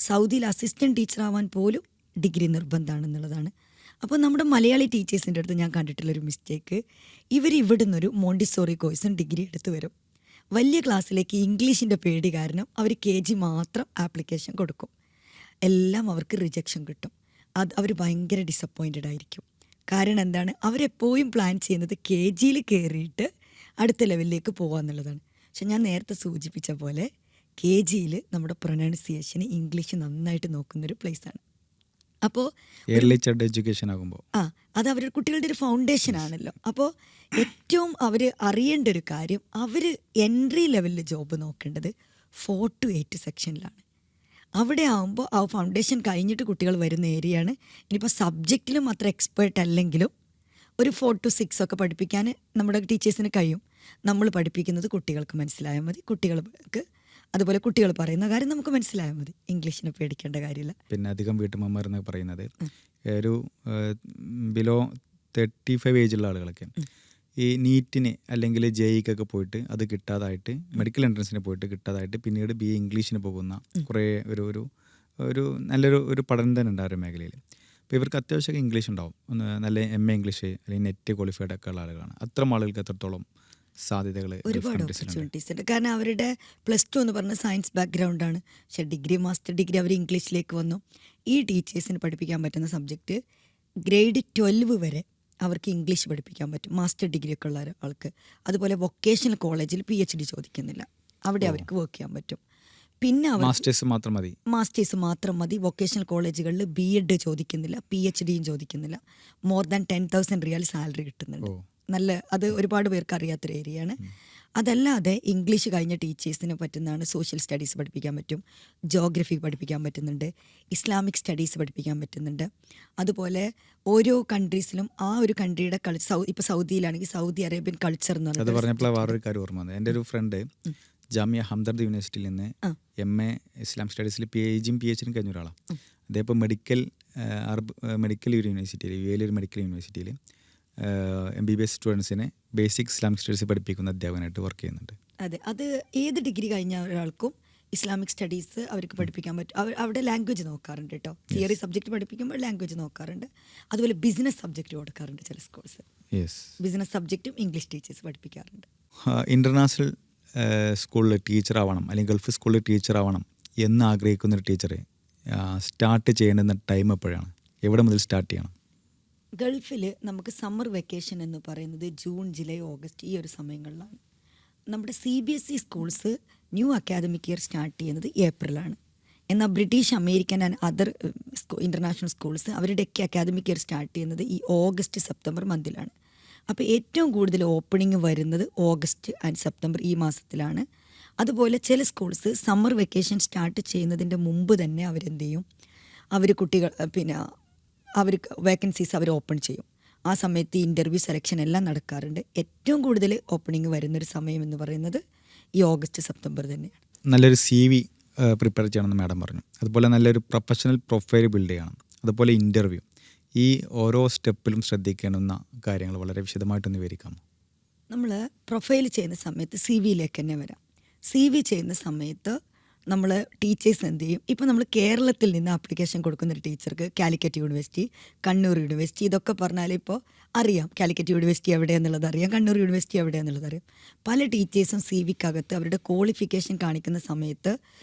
സൗദിയിൽ അസിസ്റ്റൻറ്റ് ടീച്ചർ ആവാൻ പോലും ഡിഗ്രി നിർബന്ധമാണെന്നുള്ളതാണ്. അപ്പോൾ നമ്മുടെ മലയാളി ടീച്ചേഴ്സിൻ്റെ അടുത്ത് ഞാൻ കണ്ടിട്ടുള്ളൊരു മിസ്റ്റേക്ക്, ഇവർ ഇവിടുന്ന് ഒരു മോണ്ടിസോറി കോഴ്സും ഡിഗ്രി എടുത്ത് വരും. വലിയ ക്ലാസ്സിലേക്ക് ഇംഗ്ലീഷിൻ്റെ പേടി കാരണം അവർ KG മാത്രം ആപ്ലിക്കേഷൻ കൊടുക്കും. എല്ലാം അവർക്ക് റിജക്ഷൻ കിട്ടും. അവർ ഭയങ്കര ഡിസപ്പോയിൻറ്റഡ് ആയിരിക്കും. കാരണം എന്താണ്, അവരെപ്പോഴും പ്ലാൻ ചെയ്യുന്നത് KGയിൽ കയറിയിട്ട് അടുത്ത ലെവലിലേക്ക് പോകാമെന്നുള്ളതാണ്. പക്ഷെ ഞാൻ നേരത്തെ സൂചിപ്പിച്ച പോലെ KGയിൽ നമ്മുടെ പ്രൊനൗൺസിയേഷന് ഇംഗ്ലീഷ് നന്നായിട്ട് നോക്കുന്നൊരു പ്ലേസാണ്. അപ്പോൾ ഏർലി ചൈൽഡ് എഡ്യൂക്കേഷൻ ആകുമ്പോൾ അത് അവരുടെ കുട്ടികളുടെ ഒരു ഫൗണ്ടേഷൻ ആണല്ലോ. അപ്പോൾ ഏറ്റവും അവർ അറിയേണ്ട ഒരു കാര്യം, അവർ എൻട്രി ലെവലിൽ ജോബ് നോക്കേണ്ടത് 4 to 8 സെക്ഷനിലാണ്. അവിടെ ആകുമ്പോൾ ആ ഫൗണ്ടേഷൻ കഴിഞ്ഞിട്ട് കുട്ടികൾ വരുന്ന ഏരിയയാണ്. ഇനിയിപ്പോൾ സബ്ജക്റ്റിലും അത്ര എക്സ്പേർട്ട് അല്ലെങ്കിലും ഒരു 4 to 6 ഒക്കെ പഠിപ്പിക്കാൻ നമ്മുടെ ടീച്ചേഴ്സിന് കഴിയും. നമ്മൾ പഠിപ്പിക്കുന്നത് കുട്ടികൾക്ക് മനസ്സിലായാൽ മതി, കുട്ടികൾക്ക് അതുപോലെ കുട്ടികൾ പറയുന്ന കാര്യം നമുക്ക് മനസ്സിലായാൽ മതി. ഇംഗ്ലീഷിനെ പേടിക്കേണ്ട കാര്യമില്ല. പിന്നെ അധികം വീട്ടമ്മമാർ എന്നൊക്കെ പറയുന്നത് ഒരു ബിലോ 35 ഏജുള്ള ആളുകളൊക്കെ ഈ നീറ്റിന് അല്ലെങ്കിൽ JEEക്കൊക്കെ പോയിട്ട് അത് കിട്ടാതായിട്ട്, മെഡിക്കൽ എൻട്രൻസിന് പോയിട്ട് കിട്ടാതായിട്ട് പിന്നീട് BA ഇംഗ്ലീഷിന് പോകുന്ന കുറേ ഒരു നല്ലൊരു പഠനം തന്നെ ഉണ്ട് ആ ഒരു മേഖലയിൽ. അപ്പോൾ ഇവർക്ക് അത്യാവശ്യമൊക്കെ ഇംഗ്ലീഷ് ഉണ്ടാവും, നല്ല MA ഇംഗ്ലീഷ് അല്ലെങ്കിൽ നെറ്റ് ക്വാളിഫൈഡ് ഒക്കെ ഉള്ള ആളുകളാണ്. അത്തരം ആളുകൾക്ക് എത്രത്തോളം സാധ്യതകൾ? ഒരുപാട് ഓപ്പർച്യൂണിറ്റീസ് ഉണ്ട്. കാരണം അവരുടെ +2 എന്ന് പറഞ്ഞ സയൻസ് ബാക്ക്ഗ്രൗണ്ടാണ്. പക്ഷേ ഡിഗ്രി, മാസ്റ്റർ ഡിഗ്രി അവർ ഇംഗ്ലീഷിലേക്ക് വന്നു. ഈ ടീച്ചേഴ്സിന് പഠിപ്പിക്കാൻ പറ്റുന്ന സബ്ജക്റ്റ് ഗ്രേഡ് 12 വരെ അവർക്ക് ഇംഗ്ലീഷ് പഠിപ്പിക്കാൻ പറ്റും, മാസ്റ്റർ ഡിഗ്രി ഒക്കെ ഉള്ള ആൾക്ക്. അതുപോലെ വൊക്കേഷണൽ കോളേജിൽ PhD ചോദിക്കുന്നില്ല, അവിടെ അവർക്ക് വർക്ക് ചെയ്യാൻ പറ്റും. പിന്നെ അവർ മാസ്റ്റേഴ്സ് മാത്രം മതി. വൊക്കേഷണൽ കോളേജുകളിൽ BEd ചോദിക്കുന്നില്ല, PhDയും ചോദിക്കുന്നില്ല. മോർ ദാൻ 10,000 റിയാൽ സാലറി കിട്ടുന്നുണ്ട്. നല്ല, അത് ഒരുപാട് പേർക്ക് അറിയാത്തൊരു ഏരിയയാണ്. അതല്ലാതെ ഇംഗ്ലീഷ് കഴിഞ്ഞ ടീച്ചേഴ്സിന് പറ്റുന്നതാണ് സോഷ്യൽ സ്റ്റഡീസ് പഠിപ്പിക്കാൻ പറ്റും, ജോഗ്രഫി പഠിപ്പിക്കാൻ പറ്റുന്നുണ്ട്, ഇസ്ലാമിക് സ്റ്റഡീസ് പഠിപ്പിക്കാൻ പറ്റുന്നുണ്ട്. അതുപോലെ ഓരോ കൺട്രീസിലും ആ ഒരു കൺട്രിയുടെ ഇപ്പോൾ സൗദിയിലാണെങ്കിൽ സൗദി അറേബ്യൻ കൾച്ചർ എന്ന് പറഞ്ഞത് പറഞ്ഞപ്പോൾ വേറൊരു കാര്യം ഓർമ്മ വന്നത്. എൻ്റെ ഒരു ഫ്രണ്ട് ജാമിയ ഹംദർദ് യൂണിവേഴ്സിറ്റിയിൽ നിന്ന് MA ഇസ്ലാം സ്റ്റഡീസിൽ PGയും PhDയും കഴിഞ്ഞ ഒരാളാണ്. അതേപോലെ മെഡിക്കൽ യൂണിവേഴ്സിറ്റിയിൽ, UAE ഒരു മെഡിക്കൽ യൂണിവേഴ്സിറ്റിയിൽ MBBS സ്റ്റുഡൻസിനെ ബേസിക് ഇസ്ലാമിക് സ്റ്റഡീസ് പഠിപ്പിക്കുന്ന അധ്യാപകനായിട്ട് വർക്ക് ചെയ്യുന്നുണ്ട്. അതെ, അത് ഏത് ഡിഗ്രി കഴിഞ്ഞ ഒരാൾക്കും ഇസ്ലാമിക് സ്റ്റഡീസ് അവർക്ക് പഠിപ്പിക്കാൻ പറ്റും. അവിടെ ലാംഗ്വേജ് നോക്കാറുണ്ട് കേട്ടോ. തിയറി സബ്ജക്റ്റ് പഠിപ്പിക്കുമ്പോൾ ലാംഗ്വേജ് നോക്കാറുണ്ട്. അതുപോലെ ബിസിനസ് സബ്ജക്റ്റ് കൊടുക്കാറുണ്ട് ചില സ്കൂൾസ്. യെസ്. ബിസിനസ് സബ്ജക്റ്റും ഇംഗ്ലീഷ് ടീച്ചേഴ്സ് പഠിപ്പിക്കാറുണ്ട്. ഇൻ്റർനാഷണൽ സ്കൂളിൽ ടീച്ചറാവണം അല്ലെങ്കിൽ ഗൾഫ് സ്കൂളിൽ ടീച്ചറാവണം എന്ന് ആഗ്രഹിക്കുന്നൊരു ടീച്ചർ സ്റ്റാർട്ട് ചെയ്യേണ്ടുന്ന ടൈം എപ്പോഴാണ്? എവിടെ മുതൽ സ്റ്റാർട്ട് ചെയ്യണം? ഗൾഫിൽ നമുക്ക് സമ്മർ വെക്കേഷൻ എന്ന് പറയുന്നത് ജൂൺ, ജൂലൈ, ഓഗസ്റ്റ് ഈ ഒരു സമയങ്ങളിലാണ്. നമ്മുടെ CBSE schools new academic year start ചെയ്യുന്നത് ഏപ്രിലാണ്. എന്നാൽ British, American and other international schools അവരുടെയൊക്കെ അക്കാദമിക് ഇയർ സ്റ്റാർട്ട് ചെയ്യുന്നത് ഈ ഓഗസ്റ്റ്, സെപ്റ്റംബർ മന്തിലാണ്. അപ്പോൾ ഏറ്റവും കൂടുതൽ ഓപ്പണിംഗ് വരുന്നത് ഓഗസ്റ്റ് ആൻഡ് സെപ്റ്റംബർ ഈ മാസത്തിലാണ്. അതുപോലെ ചില സ്കൂൾസ് സമ്മർ വെക്കേഷൻ സ്റ്റാർട്ട് ചെയ്യുന്നതിൻ്റെ മുമ്പ് തന്നെ അവരെന്ത് ചെയ്യും, അവർ കുട്ടികൾ അവർക്ക് വേക്കൻസീസ് അവർ ഓപ്പൺ ചെയ്യും. ആ സമയത്ത് ഇൻ്റർവ്യൂ, സെലക്ഷൻ എല്ലാം നടക്കാറുണ്ട്. ഏറ്റവും കൂടുതൽ ഓപ്പണിംഗ് വരുന്നൊരു സമയം എന്ന് പറയുന്നത് ഈ ഓഗസ്റ്റ്, സെപ്റ്റംബർ തന്നെയാണ്. നല്ലൊരു CV പ്രിപ്പയർ ചെയ്യണമെന്ന് മാഡം പറഞ്ഞു. അതുപോലെ നല്ലൊരു പ്രൊഫഷണൽ പ്രൊഫൈൽ ബിൽഡ് ചെയ്യണം. അതുപോലെ ഇൻ്റർവ്യൂ, ഈ ഓരോ സ്റ്റെപ്പിലും ശ്രദ്ധിക്കേണ്ടുന്ന കാര്യങ്ങൾ വളരെ വിശദമായിട്ടൊന്ന് വിവരിക്കാമോ? നമ്മൾ പ്രൊഫൈൽ ചെയ്യുന്ന സമയത്ത് CV-യിലേക്ക് തന്നെ വരാം. CV ചെയ്യുന്ന സമയത്ത് നമ്മൾ ടീച്ചേഴ്സ് എന്ത് ചെയ്യും, ഇപ്പോൾ നമ്മൾ കേരളത്തിൽ നിന്ന് ആപ്ലിക്കേഷൻ കൊടുക്കുന്ന ഒരു ടീച്ചർക്ക് കാലിക്കറ്റ് യൂണിവേഴ്സിറ്റി, കണ്ണൂർ യൂണിവേഴ്സിറ്റി ഇതൊക്കെ പറഞ്ഞാൽ ഇപ്പോൾ അറിയാം. കാലിക്കറ്റ് യൂണിവേഴ്സിറ്റി എവിടെയെന്നുള്ളത് അറിയാം, കണ്ണൂർ യൂണിവേഴ്സിറ്റി എവിടെയെന്നുള്ളത് അറിയാം. പല ടീച്ചേഴ്സും CV-ക്കകത്ത് അവരുടെ ക്വാളിഫിക്കേഷൻ കാണിക്കുന്ന സമയത്ത്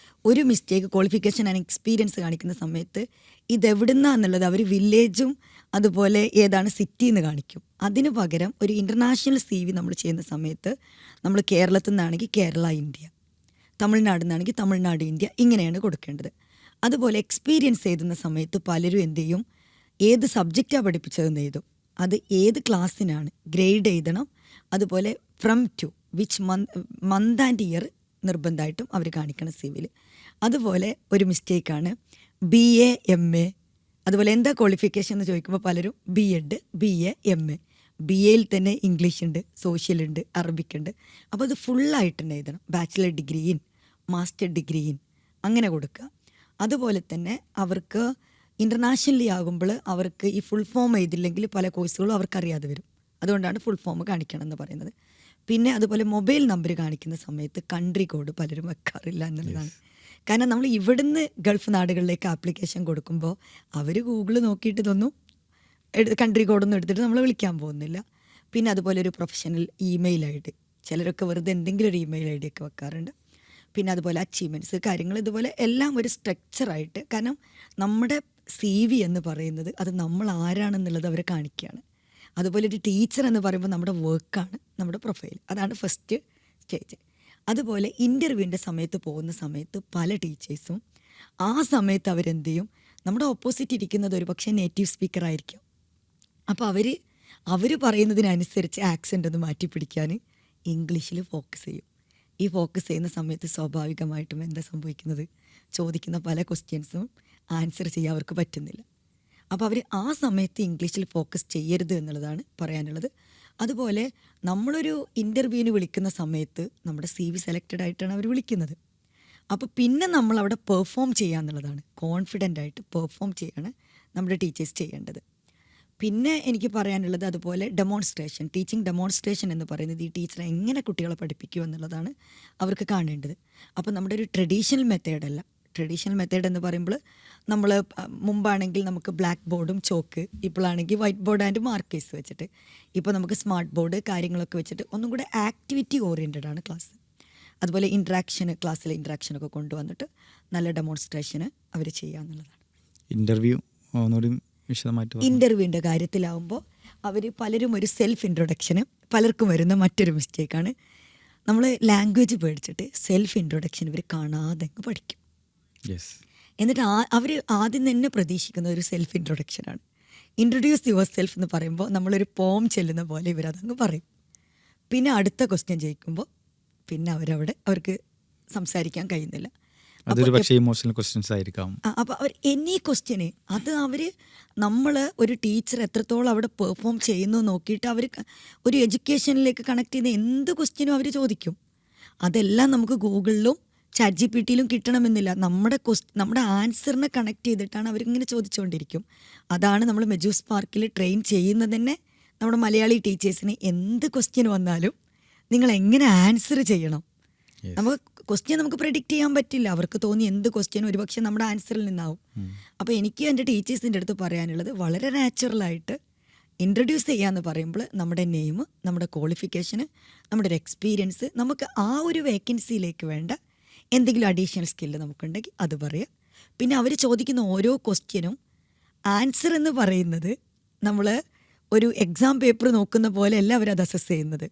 ഒരു മിസ്റ്റേക്ക്, ക്വാളിഫിക്കേഷൻ ആൻഡ് എക്സ്പീരിയൻസ് കാണിക്കുന്ന സമയത്ത് ഇതെവിടുന്നാന്നുള്ളത് അവർ വില്ലേജും അതുപോലെ ഏതാണ് സിറ്റി എന്ന് കാണിക്കും. അതിന് പകരം ഒരു ഇൻ്റർനാഷണൽ CV നമ്മൾ ചെയ്യുന്ന സമയത്ത് നമ്മൾ കേരളത്തിൽ നിന്നാണെങ്കിൽ കേരള, ഇന്ത്യ, തമിഴ്നാട് നിന്നാണെങ്കിൽ തമിഴ്നാട്, ഇന്ത്യ, ഇങ്ങനെയാണ് കൊടുക്കേണ്ടത്. അതുപോലെ എക്സ്പീരിയൻസ് എഴുതുന്ന സമയത്ത് പലരും എന്ത് ചെയ്യും, ഏത് സബ്ജക്റ്റാണ് പഠിപ്പിച്ചതെന്ന് എഴുതും. അത് ഏത് ക്ലാസ്സിനാണ് ഗ്രേഡ് എഴുതണം. അതുപോലെ from to which month and year നിർബന്ധമായിട്ടും അവർ കാണിക്കണം CV-യിൽ. അതുപോലെ ഒരു മിസ്റ്റേക്കാണ് BA, MA. അതുപോലെ എന്താ ക്വാളിഫിക്കേഷൻ എന്ന് ചോദിക്കുമ്പോൾ പലരും B.Ed, BA, MA. BA-യിൽ തന്നെ ഇംഗ്ലീഷ് ഉണ്ട്, സോഷ്യൽ ഉണ്ട്, അറബിക് ഉണ്ട്. അപ്പോൾ അത് ഫുള്ളായിട്ട് തന്നെ എഴുതണം. Bachelor degree in, master degree in, അങ്ങനെ കൊടുക്കുക. അതുപോലെ തന്നെ അവർക്ക് ഇൻ്റർനാഷണലി ആകുമ്പോൾ അവർക്ക് ഈ ഫുൾ ഫോം എഴുതില്ലെങ്കിൽ പല കോഴ്സുകളും അവർക്കറിയാതെ വരും. അതുകൊണ്ടാണ് ഫുൾ ഫോം കാണിക്കണം എന്ന് പറയുന്നത്. പിന്നെ അതുപോലെ മൊബൈൽ നമ്പർ കാണിക്കുന്ന സമയത്ത് കൺട്രി കോഡ് പലരും വെക്കാറില്ല എന്നുള്ളതാണ്. കാരണം നമ്മൾ ഇവിടുന്ന് ഗൾഫ് നാടുകളിലേക്ക് ആപ്ലിക്കേഷൻ കൊടുക്കുമ്പോൾ അവർ ഗൂഗിൾ നോക്കിയിട്ട് ഇതൊന്നും കൺട്രി കോഡൊന്നും എടുത്തിട്ട് നമ്മളെ വിളിക്കാൻ പോകുന്നില്ല. പിന്നെ അതുപോലെ ഒരു പ്രൊഫഷണൽ ഇമെയിൽ ID, ചിലരൊക്കെ വെറുതെ എന്തെങ്കിലും ഒരു ഇമെയിൽ ID ഒക്കെ വെക്കാറുണ്ട്. പിന്നെ അതുപോലെ അച്ചീവ്മെൻറ്റ്സ്, കാര്യങ്ങൾ, ഇതുപോലെ എല്ലാം ഒരു സ്ട്രക്ചറായിട്ട്. കാരണം നമ്മുടെ CV എന്ന് പറയുന്നത് അത് നമ്മൾ ആരാണെന്നുള്ളത് അവരെ കാണിക്കുകയാണ്. അതുപോലെ ഒരു ടീച്ചർ എന്ന് പറയുമ്പോൾ നമ്മുടെ വർക്കാണ് നമ്മുടെ പ്രൊഫൈൽ, അതാണ് ഫസ്റ്റ് സ്റ്റേജ്. അതുപോലെ ഇൻ്റർവ്യൂവിൻ്റെ സമയത്ത് പോകുന്ന സമയത്ത് പല ടീച്ചേഴ്സും ആ സമയത്ത് അവരെന്ത് ചെയ്യും, നമ്മുടെ ഓപ്പോസിറ്റ് ഇരിക്കുന്നത് ഒരു പക്ഷേ നേറ്റീവ് സ്പീക്കർ ആയിരിക്കും. അപ്പോൾ അവർ പറയുന്നതിനനുസരിച്ച് ആക്സെൻ്റ് ഒന്ന് മാറ്റി പിടിക്കാൻ ഇംഗ്ലീഷിൽ ഫോക്കസ് ചെയ്യും. ഈ ഫോക്കസ് ചെയ്യുന്ന സമയത്ത് സ്വാഭാവികമായിട്ടും എന്താ സംഭവിക്കുന്നത്, ചോദിക്കുന്ന പല ക്വസ്റ്റ്യൻസും ആൻസർ ചെയ്യാൻ അവർക്ക് പറ്റുന്നില്ല. അപ്പോൾ അവർ ആ സമയത്ത് ഇംഗ്ലീഷിൽ ഫോക്കസ് ചെയ്യരുത് എന്നുള്ളതാണ് പറയാനുള്ളത്. അതുപോലെ നമ്മളൊരു ഇൻ്റർവ്യൂവിന് വിളിക്കുന്ന സമയത്ത് നമ്മുടെ CV സെലക്റ്റഡ് ആയിട്ടാണ് അവർ വിളിക്കുന്നത്. അപ്പോൾ പിന്നെ നമ്മളവിടെ പെർഫോം ചെയ്യുക എന്നുള്ളതാണ്, കോൺഫിഡൻ്റ് ആയിട്ട് പെർഫോം ചെയ്യാണ് നമ്മുടെ ടീച്ചേഴ്സ് ചെയ്യേണ്ടത്. പിന്നെ എനിക്ക് പറയാനുള്ളത് അതുപോലെ ഡെമോൺസ്ട്രേഷൻ, ടീച്ചിങ് ഡെമോൺസ്ട്രേഷൻ എന്ന് പറയുന്നത് ഈ ടീച്ചർ എങ്ങനെ കുട്ടികളെ പഠിപ്പിക്കുക എന്നുള്ളതാണ് അവർക്ക് കാണേണ്ടത്. അപ്പോൾ നമ്മുടെ ഒരു ട്രഡീഷണൽ മെത്തേഡല്ല. ട്രഡീഷണൽ മെത്തേഡ് എന്ന് പറയുമ്പോൾ നമ്മൾ മുമ്പാണെങ്കിൽ നമുക്ക് ബ്ലാക്ക് ബോർഡും ചോക്ക്, ഇപ്പോഴാണെങ്കിൽ വൈറ്റ് ബോർഡ് ആൻഡ് മാർക്കേഴ്സ് വെച്ചിട്ട്, ഇപ്പോൾ നമുക്ക് സ്മാർട്ട് ബോർഡ് കാര്യങ്ങളൊക്കെ വെച്ചിട്ട് ഒന്നും കൂടെ ആക്ടിവിറ്റി ഓറിയൻറ്റഡ് ആണ് ക്ലാസ്. അതുപോലെ ഇൻട്രാക്ഷന്, ക്ലാസ്സിലെ ഇൻട്രാക്ഷനൊക്കെ കൊണ്ടുവന്നിട്ട് നല്ല ഡെമോൺസ്ട്രേഷന് അവർ ചെയ്യുക എന്നുള്ളതാണ്. ഇൻ്റർവ്യൂവിൻ്റെ കാര്യത്തിലാവുമ്പോൾ അവർ പലരും ഒരു സെൽഫ് ഇൻട്രൊഡക്ഷന്, പലർക്കും വരുന്ന മറ്റൊരു മിസ്റ്റേക്കാണ്, നമ്മൾ ലാംഗ്വേജ് പേടിച്ചിട്ട് സെൽഫ് ഇൻട്രൊഡക്ഷൻ ഇവർ കാണാതെ അങ്ങ് പഠിക്കും. എന്നിട്ട് അവർ ആദ്യം തന്നെ പ്രതീക്ഷിക്കുന്ന ഒരു സെൽഫ് ഇൻട്രൊഡക്ഷനാണ്. ഇൻട്രൊഡ്യൂസ് യുവർ സെൽഫ് എന്ന് പറയുമ്പോൾ നമ്മളൊരു പോം ചെല്ലുന്ന പോലെ ഇവരതങ്ങ് പറയും. പിന്നെ അടുത്ത ക്വസ്റ്റ്യൻ ചോദിക്കുമ്പോൾ പിന്നെ അവർക്ക് സംസാരിക്കാൻ കഴിയുന്നില്ല. അതൊരു പക്ഷേ ഇമോഷണൽ ക്വസ്റ്റ്യൻസ് ആയിരിക്കാം. അപ്പോൾ അവർ എനി ക്വസ്റ്റ്യന് അത് നമ്മൾ ഒരു ടീച്ചർ എത്രത്തോളം അവിടെ പെർഫോം ചെയ്യുന്നു നോക്കിയിട്ട് അവർ ഒരു എഡ്യൂക്കേഷനിലേക്ക് കണക്ട് ചെയ്യുന്ന എന്ത് ക്വസ്റ്റ്യനും അവർ ചോദിക്കും. അതെല്ലാം നമുക്ക് ഗൂഗിളിലും ChatGPT-യിലും കിട്ടണമെന്നില്ല. നമ്മുടെ ആൻസറിനെ കണക്ട് ചെയ്തിട്ടാണ് അവരിങ്ങനെ ചോദിച്ചുകൊണ്ടിരിക്കും. അതാണ് നമ്മൾ മെജു സ്പാർക്കിൽ ട്രെയിൻ ചെയ്യുന്നത് തന്നെ. നമ്മുടെ മലയാളി ടീച്ചേഴ്സിന് എന്ത് ക്വസ്റ്റ്യൻ വന്നാലും നിങ്ങൾ എങ്ങനെ ആൻസർ ചെയ്യണം, Yes. നമുക്ക് ക്വസ്റ്റ്യൻ നമുക്ക് പ്രെഡിക്റ്റ് ചെയ്യാൻ പറ്റില്ല. അവർക്ക് തോന്നി എന്ത് ക്വസ്റ്റ്യനും ഒരുപക്ഷെ നമ്മുടെ ആൻസറിൽ നിന്നാവും. അപ്പോൾ എനിക്ക് എൻ്റെ ടീച്ചേഴ്സിൻ്റെ അടുത്ത് പറയാനുള്ളത് വളരെ നാച്ചുറലായിട്ട് ഇൻട്രൊഡ്യൂസ് ചെയ്യാന്ന് പറയുമ്പോൾ നമ്മുടെ നെയിം, നമ്മുടെ ക്വാളിഫിക്കേഷന്, നമ്മുടെ ഒരു എക്സ്പീരിയൻസ്, നമുക്ക് ആ ഒരു വേക്കൻസിയിലേക്ക് വേണ്ട എന്തെങ്കിലും അഡീഷണൽ സ്കില്ല് നമുക്കുണ്ടെങ്കിൽ അത് പറയുക. പിന്നെ അവർ ചോദിക്കുന്ന ഓരോ ക്വസ്റ്റ്യനും ആൻസർ എന്ന് പറയുന്നത് നമ്മൾ ഒരു എക്സാം പേപ്പർ നോക്കുന്ന പോലെ അല്ല അവരത് അസസ് ചെയ്യുന്നത്.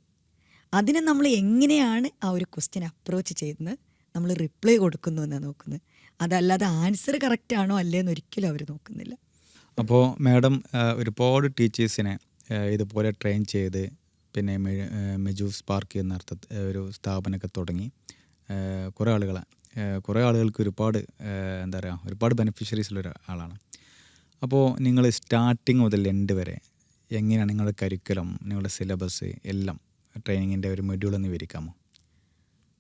അതിനെ നമ്മൾ എങ്ങനെയാണ് ആ ഒരു ക്വസ്റ്റ്യൻ അപ്രോച്ച് ചെയ്യുന്നത്, നമ്മൾ റിപ്ലൈ കൊടുക്കുന്നു എന്നാണ് നോക്കുന്നത്. അതല്ലാതെ ആൻസർ കറക്റ്റാണോ അല്ലേന്ന് ഒരിക്കലും അവർ നോക്കുന്നില്ല. അപ്പോൾ മാഡം ഒരുപാട് ടീച്ചേഴ്സിനെ ഇതുപോലെ ട്രെയിൻ ചെയ്ത് പിന്നെ മെജു സ്പാർക്ക് എന്ന ഒരു സ്ഥാപനമൊക്കെ തുടങ്ങി കുറേ ആളുകൾക്ക് ഒരുപാട് എന്താ പറയുക ഒരുപാട് ബെനിഫിഷ്യറീസ് ഉള്ള ഒരാളാണ്. അപ്പോൾ നിങ്ങൾ സ്റ്റാർട്ടിങ് മുതൽ എൻഡ് വരെ എങ്ങനെയാണ് നിങ്ങളുടെ കരിക്കുലം, നിങ്ങളുടെ സിലബസ് എല്ലാം ട്രെയിനിങ്ങിൻ്റെ ഒരു മൊഡ്യൂൾ ഒന്ന് വിവരിക്കാമോ?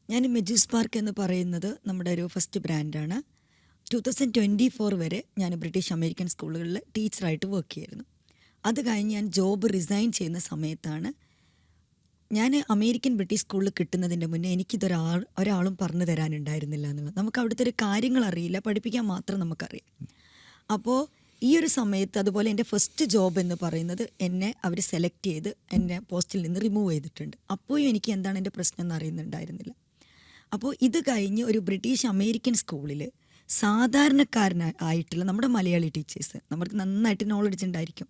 ഞാൻ മെജു സ്പാർക്ക് എന്ന് പറയുന്നത് നമ്മുടെ ഒരു ഫസ്റ്റ് ബ്രാൻഡാണ്. 2024 വരെ ഞാൻ ബ്രിട്ടീഷ് അമേരിക്കൻ സ്കൂളുകളിൽ ടീച്ചറായിട്ട് വർക്ക് ചെയ്യായിരുന്നു. അത് കഴിഞ്ഞ് ഞാൻ ജോബ് റിസൈൻ ചെയ്യുന്ന സമയത്താണ് ഞാൻ അമേരിക്കൻ ബ്രിട്ടീഷ് സ്കൂളിൽ കിട്ടുന്നതിൻ്റെ മുന്നേ ഒരാളും പറഞ്ഞു തരാനുണ്ടായിരുന്നില്ല എന്നുള്ളത്. നമുക്ക് അവിടുത്തെ ഒരു കാര്യങ്ങൾ അറിയില്ല, പഠിപ്പിക്കാൻ മാത്രം നമുക്കറിയാം. അപ്പോൾ ഈ ഒരു സമയത്ത് അതുപോലെ എൻ്റെ ഫസ്റ്റ് ജോബ് എന്ന് പറയുന്നത് എന്നെ അവർ സെലക്ട് ചെയ്ത് എന്നെ പോസ്റ്റിൽ നിന്ന് റിമൂവ് ചെയ്തിട്ടുണ്ട്. അപ്പോഴും എനിക്ക് എന്താണ് എൻ്റെ പ്രശ്നം എന്ന് അറിയുന്നുണ്ടായിരുന്നില്ല. അപ്പോൾ ഇത് കഴിഞ്ഞ് ഒരു ബ്രിട്ടീഷ് അമേരിക്കൻ സ്കൂളിൽ സാധാരണക്കാരനായിട്ടുള്ള നമ്മുടെ മലയാളി ടീച്ചേഴ്സ് നമുക്ക് നന്നായിട്ട് നോളജ് ഉണ്ടായിരിക്കും.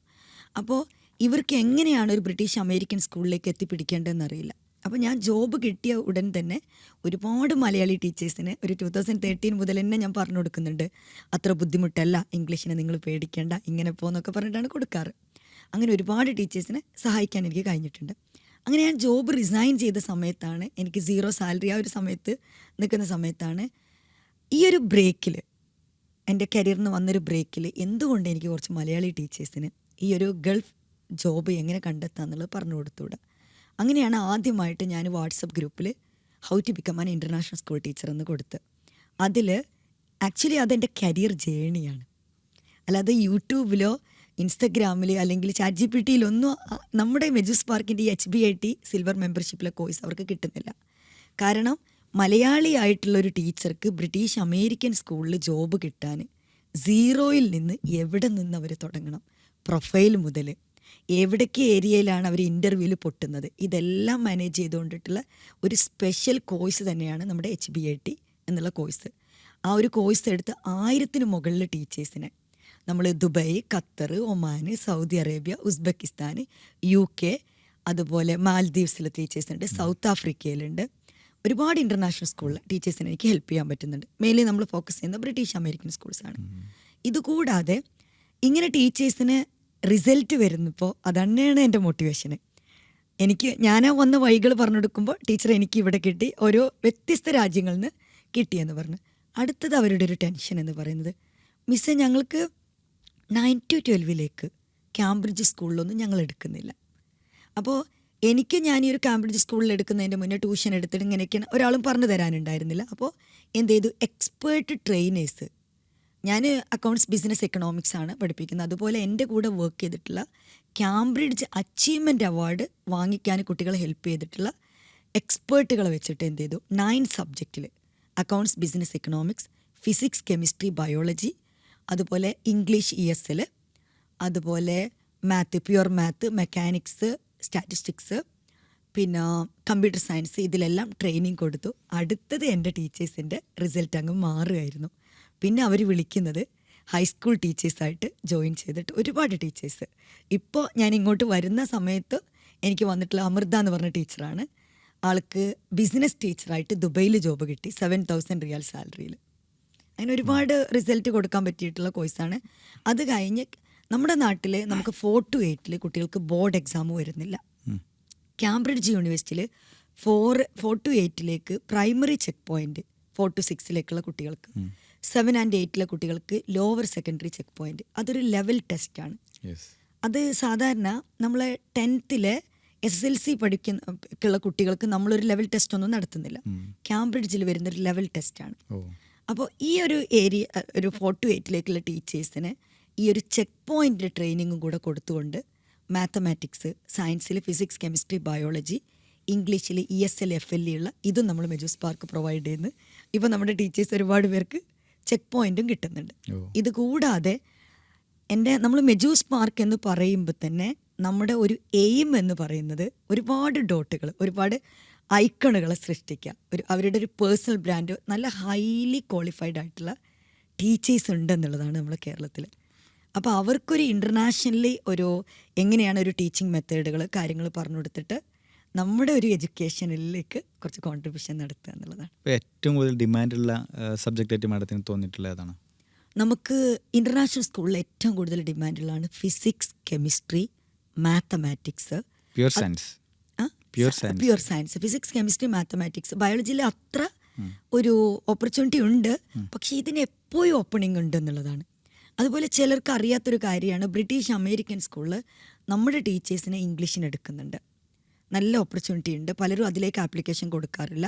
അപ്പോൾ ഇവർക്ക് എങ്ങനെയാണ് ഒരു ബ്രിട്ടീഷ് അമേരിക്കൻ സ്കൂളിലേക്ക് എത്തിപ്പിടിക്കേണ്ടതെന്ന് അറിയില്ല. അപ്പോൾ ഞാൻ ജോബ് കിട്ടിയ ഉടൻ തന്നെ ഒരുപാട് മലയാളി ടീച്ചേഴ്സിന് ഒരു 2013 മുതൽ തന്നെ ഞാൻ പറഞ്ഞു കൊടുക്കുന്നുണ്ട്, അത്ര ബുദ്ധിമുട്ടല്ല, ഇംഗ്ലീഷിനെ നിങ്ങൾ പേടിക്കേണ്ട, ഇങ്ങനെ പോകുന്നൊക്കെ പറഞ്ഞിട്ടാണ് കൊടുക്കാറ്. അങ്ങനെ ഒരുപാട് ടീച്ചേഴ്സിനെ സഹായിക്കാൻ എനിക്ക് കഴിഞ്ഞിട്ടുണ്ട്. അങ്ങനെ ഞാൻ ജോബ് റിസൈൻ ചെയ്ത സമയത്താണ് എനിക്ക് 0 സാലറി ആ ഒരു സമയത്ത് നിൽക്കുന്ന സമയത്താണ് ഈ ഒരു ബ്രേക്കിൽ, എൻ്റെ കരിയറിന് വന്നൊരു ബ്രേക്കിൽ എന്തുകൊണ്ട് എനിക്ക് കുറച്ച് മലയാളി ടീച്ചേഴ്സിന് ഈ ഒരു ഗൾഫ് ജോബ് എങ്ങനെ കണ്ടെത്താമെന്നുള്ളത് പറഞ്ഞു കൊടുത്തുകൂടാ. അങ്ങനെയാണ് ആദ്യമായിട്ട് ഞാൻ വാട്സപ്പ് ഗ്രൂപ്പിൽ how to become an international school teacher എന്ന് കൊടുത്ത്. അതിൽ ആക്ച്വലി അതെൻ്റെ കരിയർ ജേണിയാണ്, അല്ലാതെ യൂട്യൂബിലോ ഇൻസ്റ്റഗ്രാമിൽ അല്ലെങ്കിൽ ChatGPT-യിലൊന്നും നമ്മുടെ മെജു സ്പാർക്കിൻ്റെ ഈ HBIT സിൽവർ മെമ്പർഷിപ്പിലെ കോഴ്സ് അവർക്ക് കിട്ടുന്നില്ല. കാരണം മലയാളിയായിട്ടുള്ളൊരു ടീച്ചർക്ക് ബ്രിട്ടീഷ് അമേരിക്കൻ സ്കൂളിൽ ജോബ് കിട്ടാൻ 0-ൽ നിന്ന് എവിടെ നിന്ന് അവർ തുടങ്ങണം, പ്രൊഫൈൽ മുതൽ എവിടേക്ക് ഏരിയയിലാണ് അവർ ഇൻ്റർവ്യൂവിൽ പൊട്ടുന്നത്, ഇതെല്ലാം മാനേജ് ചെയ്തുകൊണ്ടിട്ടുള്ള ഒരു സ്പെഷ്യൽ കോഴ്സ് തന്നെയാണ് നമ്മുടെ HBIT എന്നുള്ള കോഴ്സ്. ആ ഒരു കോഴ്സ് എടുത്ത് 1000-ന് മുകളിൽ ടീച്ചേഴ്സിനെ നമ്മൾ Dubai, Qatar, Oman, Saudi Arabia, Uzbekistan, UK, അതുപോലെ മാൽദീവ്സിലെ ടീച്ചേഴ്സുണ്ട്, സൗത്ത് ആഫ്രിക്കയിലുണ്ട്, ഒരുപാട് ഇൻ്റർനാഷണൽ സ്കൂളിൽ ടീച്ചേഴ്സിനെ എനിക്ക് ഹെൽപ്പ് ചെയ്യാൻ പറ്റുന്നുണ്ട്. മെയിൻലി നമ്മൾ ഫോക്കസ് ചെയ്യുന്നത് ബ്രിട്ടീഷ് അമേരിക്കൻ സ്കൂൾസാണ്. ഇതുകൂടാതെ ഇങ്ങനെ ടീച്ചേഴ്സിന് റിസൾട്ട് വരുന്നപ്പോൾ അതന്നെയാണ് എൻ്റെ മോട്ടിവേഷന്. ഞാൻ വന്ന വഴികൾ പറഞ്ഞു കൊടുക്കുമ്പോൾ ടീച്ചർ എനിക്ക് ഇവിടെ കിട്ടി, ഓരോ വ്യത്യസ്ത രാജ്യങ്ങളിൽ നിന്ന് കിട്ടിയെന്ന് പറഞ്ഞു. അടുത്തത് അവരുടെ ഒരു ടെൻഷൻ എന്ന് പറയുന്നത്, മിസ്സേ ഞങ്ങൾക്ക് 9 to 12 കാംബ്രിഡ്ജ് സ്കൂളിലൊന്നും ഞങ്ങൾ എടുക്കുന്നില്ല. അപ്പോൾ ഞാൻ ഈ ഒരു കാംബ്രിഡ്ജ് സ്കൂളിൽ എടുക്കുന്നതിൻ്റെ മുന്നേ ട്യൂഷൻ എടുത്തിട്ട് ഇങ്ങനെയൊക്കെയാണ് ഒരാളും പറഞ്ഞു തരാനുണ്ടായിരുന്നില്ല. അപ്പോൾ എന്ത് ചെയ്തു, എക്സ്പേർട്ട് ട്രെയിനേഴ്സ്, ഞാൻ അക്കൗണ്ട്സ് ബിസിനസ് എക്കണോമിക്സ് ആണ് പഠിപ്പിക്കുന്നത്, അതുപോലെ എൻ്റെ കൂടെ വർക്ക് ചെയ്തിട്ടുള്ള കാംബ്രിഡ്ജ് അച്ചീവ്മെൻ്റ് അവാർഡ് വാങ്ങിക്കാൻ കുട്ടികളെ ഹെൽപ്പ് ചെയ്തിട്ടുള്ള എക്സ്പേർട്ടുകളെ വെച്ചിട്ട് എന്ത് ചെയ്തു, 9 സബ്ജക്റ്റിൽ accounts business economics, physics, chemistry, biology, അതുപോലെ ഇംഗ്ലീഷ് ESL, അതുപോലെ math, pure math, mechanics, statistics, പിന്നെ കമ്പ്യൂട്ടർ സയൻസ്, ഇതിലെല്ലാം ട്രെയിനിങ് കൊടുത്തു. അടുത്തത് എൻ്റെ ടീച്ചേഴ്സിൻ്റെ റിസൾട്ട് അങ്ങ് മാറുകയായിരുന്നു. പിന്നെ അവർ വിളിക്കുന്നത് ഹൈസ്കൂൾ ടീച്ചേഴ്സായിട്ട് ജോയിൻ ചെയ്തിട്ട് ഒരുപാട് ടീച്ചേഴ്സ്. ഇപ്പോൾ ഞാൻ ഇങ്ങോട്ട് വരുന്ന സമയത്ത് എനിക്ക് വന്നിട്ടുള്ള അമൃത എന്ന് പറഞ്ഞ ടീച്ചറാണ്. ആൾക്ക് ബിസിനസ് ടീച്ചറായിട്ട് ദുബൈയിൽ ജോബ് കിട്ടി, 7,000 റിയാൽ സാലറിയിൽ. അങ്ങനെ ഒരുപാട് റിസൾട്ട് കൊടുക്കാൻ പറ്റിയിട്ടുള്ള കോഴ്സാണ്. അത് കഴിഞ്ഞ് നമ്മുടെ നാട്ടിൽ നമുക്ക് 4 to 8 കുട്ടികൾക്ക് ബോർഡ് എക്സാം വരുന്നില്ല. കാംബ്രിഡ്ജ് യൂണിവേഴ്സിറ്റിയിൽ 4 to 8 primary check point, 4 to 6 കുട്ടികൾക്ക്, 7 and 8 കുട്ടികൾക്ക് ലോവർ സെക്കൻഡറി ചെക്ക് പോയിൻറ്റ്. അതൊരു ലെവൽ ടെസ്റ്റാണ്. അത് സാധാരണ നമ്മൾ 10th SSLC പഠിക്കുന്ന കുട്ടികൾക്ക് നമ്മളൊരു ലെവൽ ടെസ്റ്റ് ഒന്നും നടത്തുന്നില്ല. കാംബ്രിഡ്ജിൽ വരുന്നൊരു ലെവൽ ടെസ്റ്റാണ്. അപ്പോൾ ഈ ഒരു ഏരിയ ഒരു 4 to 8 ടീച്ചേഴ്സിന് ഈ ഒരു ചെക്ക് പോയിൻ്റ് ട്രെയിനിങ്ങും കൂടെ കൊടുത്തുകൊണ്ട് മാത്തമാറ്റിക്സ്, സയൻസിൽ ഫിസിക്സ്, കെമിസ്ട്രി, ബയോളജി, ഇംഗ്ലീഷിൽ ESL FLE ഉള്ള ഇതും നമ്മൾ മെജൂസ് പാർക്ക് പ്രൊവൈഡ് ചെയ്യുന്നു. ഇപ്പോൾ നമ്മുടെ ടീച്ചേഴ്സ് ഒരുപാട് പേർക്ക് ചെക്ക് പോയിന്റും കിട്ടുന്നുണ്ട്. ഓ. ഇത് കൂടാതെ നമ്മൾ മെജൂസ് പാർക്ക് എന്ന് പറയുമ്പോൾ തന്നെ നമ്മുടെ ഒരു എയിം എന്ന് പറയുന്നത് ഒരുപാട് ഡോട്ടുകൾ, ഒരുപാട് ഐക്കണുകളെ സൃഷ്ടിക്കുക, അവരുടെ ഒരു പേഴ്സണൽ ബ്രാൻഡ്, നല്ല ഹൈലി ക്വാളിഫൈഡ് ആയിട്ടുള്ള ടീച്ചേഴ്സ് ഉണ്ടെന്നുള്ളതാണ് നമ്മുടെ കേരളത്തിൽ. അപ്പോൾ അവർക്കൊരു ഇൻ്റർനാഷണലി എങ്ങനെയാണ് ഒരു ടീച്ചിങ് മെത്തേഡുകൾ കാര്യങ്ങൾ പറഞ്ഞു കൊടുത്തിട്ട് നമ്മുടെ ഒരു എഡ്യൂക്കേഷനിലേക്ക് കുറച്ച് കോൺട്രിബ്യൂഷൻ നടത്തുക എന്നുള്ളതാണ്. ഇപ്പോൾ ഏറ്റവും കൂടുതൽ ഡിമാൻഡുള്ള സബ്ജക്റ്റായിട്ട് മാഡത്തിന് തോന്നിയിട്ടുള്ള ഏതാണ്? നമുക്ക് ഇൻ്റർനാഷണൽ സ്കൂളിൽ ഏറ്റവും കൂടുതൽ ഡിമാൻഡുള്ളതാണ് physics, chemistry, mathematics, pure science. Pure science, physics, chemistry, mathematics. ബയോളജിയിൽ അത്ര ഒരു ഓപ്പർച്യൂണിറ്റി ഉണ്ട്, പക്ഷേ ഇതിന് എപ്പോഴും ഓപ്പണിംഗ് ഉണ്ട് എന്നുള്ളതാണ്. അതുപോലെ ചിലർക്ക് അറിയാത്തൊരു കാര്യമാണ്, ബ്രിട്ടീഷ് അമേരിക്കൻ സ്കൂളിൽ നമ്മുടെ ടീച്ചേഴ്സിനെ ഇംഗ്ലീഷിന് എടുക്കുന്നുണ്ട്. നല്ല ഓപ്പർച്യൂണിറ്റി ഉണ്ട്, പലരും അതിലേക്ക് ആപ്ലിക്കേഷൻ കൊടുക്കാറില്ല.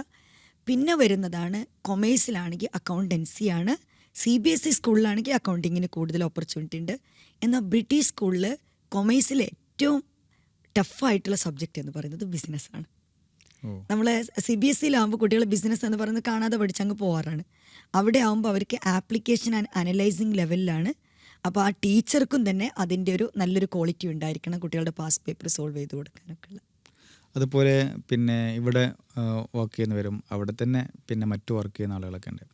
പിന്നെ വരുന്നതാണ് കൊമേഴ്സിലാണെങ്കിൽ അക്കൗണ്ടൻസിയാണ്, CBSE സ്കൂളിലാണെങ്കിൽ അക്കൗണ്ടിങ്ങിന് കൂടുതൽ ഓപ്പർച്യൂണിറ്റി ഉണ്ട്. എന്നാൽ ബ്രിട്ടീഷ് സ്കൂളിൽ കൊമേഴ്സിൽ ഏറ്റവും ടഫായിട്ടുള്ള സബ്ജക്റ്റ് എന്ന് പറയുന്നത് ബിസിനസ്സാണ്. നമ്മൾ CBSEയിലാകുമ്പോൾ കുട്ടികൾ ബിസിനസ് എന്ന് പറയുന്നത് കാണാതെ പഠിച്ചങ്ങ് പോകാറാണ്. അവിടെ ആകുമ്പോൾ അവർക്ക് ആപ്ലിക്കേഷൻ ആൻഡ് അനലൈസിങ് ലെവലിലാണ്. അപ്പോൾ ആ ടീച്ചർക്കും തന്നെ അതിൻ്റെ ഒരു നല്ലൊരു ക്വാളിറ്റി ഉണ്ടായിരിക്കണം കുട്ടികളുടെ പാസ് പേപ്പർ സോൾവ് ചെയ്ത് കൊടുക്കാനൊക്കെ ഉള്ള. അതുപോലെ പിന്നെ ഇവിടെ വർക്ക് ചെയ്യുന്നവരും അവിടെ തന്നെ പിന്നെ മറ്റു വർക്ക് ചെയ്യുന്ന ആളുകളൊക്കെ ഉണ്ട്.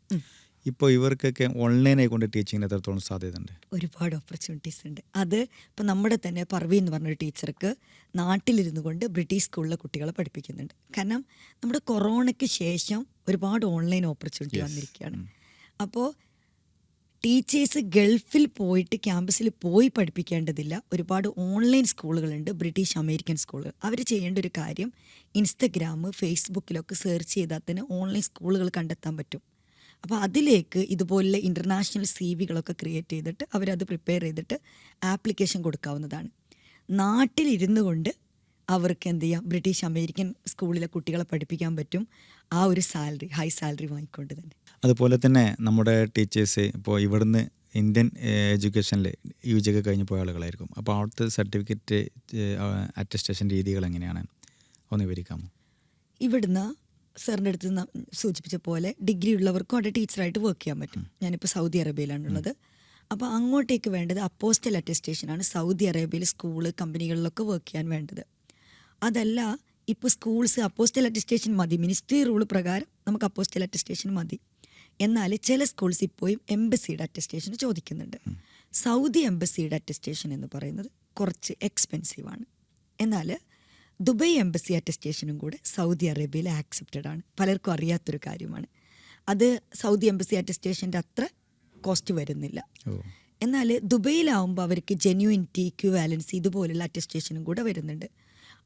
ഇപ്പോൾ ഇവർക്കൊക്കെ ഓൺലൈനായി കൊണ്ട് ടീച്ചിങ്ങിന് എത്രത്തോളം സാധ്യതയുണ്ട്? ഒരുപാട് ഓപ്പർച്യൂണിറ്റീസ് ഉണ്ട്. അത് ഇപ്പോൾ നമ്മുടെ തന്നെ പർവീൻ എന്ന് പറഞ്ഞൊരു ടീച്ചർക്ക് നാട്ടിലിരുന്നു കൊണ്ട് ബ്രിട്ടീഷ് സ്കൂളിലെ കുട്ടികളെ പഠിപ്പിക്കുന്നുണ്ട്. കാരണം നമ്മുടെ കൊറോണയ്ക്ക് ശേഷം ഒരുപാട് ഓൺലൈൻ ഓപ്പർച്യൂണിറ്റി വന്നിരിക്കുകയാണ്. അപ്പോൾ ടീച്ചേഴ്സ് ഗൾഫിൽ പോയിട്ട് ക്യാമ്പസിൽ പോയി പഠിപ്പിക്കേണ്ടതില്ല. ഒരുപാട് ഓൺലൈൻ സ്കൂളുകളുണ്ട്, ബ്രിട്ടീഷ് അമേരിക്കൻ സ്കൂളുകൾ. അവർ ചെയ്യേണ്ട ഒരു കാര്യം, ഇൻസ്റ്റഗ്രാം, ഫേസ്ബുക്കിലൊക്കെ സെർച്ച് ചെയ്താൽ തന്നെ ഓൺലൈൻ സ്കൂളുകൾ കണ്ടെത്താൻ പറ്റും. അപ്പോൾ അതിലേക്ക് ഇതുപോലെ ഇൻ്റർനാഷണൽ CVകളൊക്കെ ക്രിയേറ്റ് ചെയ്തിട്ട് അവരത് പ്രിപ്പയർ ചെയ്തിട്ട് ആപ്ലിക്കേഷൻ കൊടുക്കാവുന്നതാണ്. നാട്ടിലിരുന്നു കൊണ്ട് അവർക്ക് എന്ത് ചെയ്യാം, ബ്രിട്ടീഷ് അമേരിക്കൻ സ്കൂളിലെ കുട്ടികളെ പഠിപ്പിക്കാൻ പറ്റും, ആ ഒരു സാലറി, ഹൈ സാലറി വാങ്ങിക്കൊണ്ട് തന്നെ. അതുപോലെ തന്നെ നമ്മുടെ ടീച്ചേഴ്സ് ഇപ്പോൾ ഇവിടുന്ന് ഇന്ത്യൻ എഡ്യൂക്കേഷനിൽ UG ഒക്കെ കഴിഞ്ഞ് പോയ ആളുകളായിരിക്കും. അപ്പോൾ അവിടുത്തെ സർട്ടിഫിക്കറ്റ് അറ്റസ്റ്റേഷൻ രീതികൾ എങ്ങനെയാണ്, ഒന്ന് വിവരിക്കാമോ? ഇവിടുന്ന് സാറിൻ്റെ അടുത്ത് സൂചിപ്പിച്ച പോലെ ഡിഗ്രി ഉള്ളവർക്കും അവിടെ ടീച്ചറായിട്ട് വർക്ക് ചെയ്യാൻ പറ്റും. ഞാനിപ്പോൾ സൗദി അറേബ്യയിലാണുള്ളത്. അപ്പോൾ അങ്ങോട്ടേക്ക് വേണ്ടത് അപ്പോസ്റ്റൽ അറ്റസ്റ്റേഷനാണ്. സൗദി അറേബ്യയിൽ സ്കൂള്, കമ്പനികളിലൊക്കെ വർക്ക് ചെയ്യാൻ വേണ്ടത്. അതല്ല, ഇപ്പോൾ സ്കൂൾസ് അപ്പോസ്റ്റൽ അറ്റസ്റ്റേഷൻ മതി, മിനിസ്ട്രി റൂൾ പ്രകാരം നമുക്ക് അപ്പോസ്റ്റൽ അറ്റസ്റ്റേഷൻ മതി. എന്നാൽ ചില സ്കൂൾസ് ഇപ്പോഴും എംബസിയുടെ അറ്റസ്റ്റേഷൻ ചോദിക്കുന്നുണ്ട്. സൗദി എംബസിയുടെ അറ്റസ്റ്റേഷൻ എന്ന് പറയുന്നത് കുറച്ച് എക്സ്പെൻസീവാണ്. എന്നാൽ ദുബൈ എംബസി അറ്റസ്റ്റേഷനും കൂടെ സൗദി അറേബ്യയിൽ ആക്സെപ്റ്റഡ് ആണ്. പലർക്കും അറിയാത്തൊരു കാര്യമാണ്. അത് സൗദി എംബസി അറ്റസ്റ്റേഷൻ്റെ അത്ര കോസ്റ്റ് വരുന്നില്ല. എന്നാൽ ദുബൈയിലാവുമ്പോൾ അവർക്ക് ജെന്യൂനിറ്റി, ഇക്വിവാലൻസി ഇതുപോലുള്ള അറ്റസ്റ്റേഷനും കൂടെ വരുന്നുണ്ട്.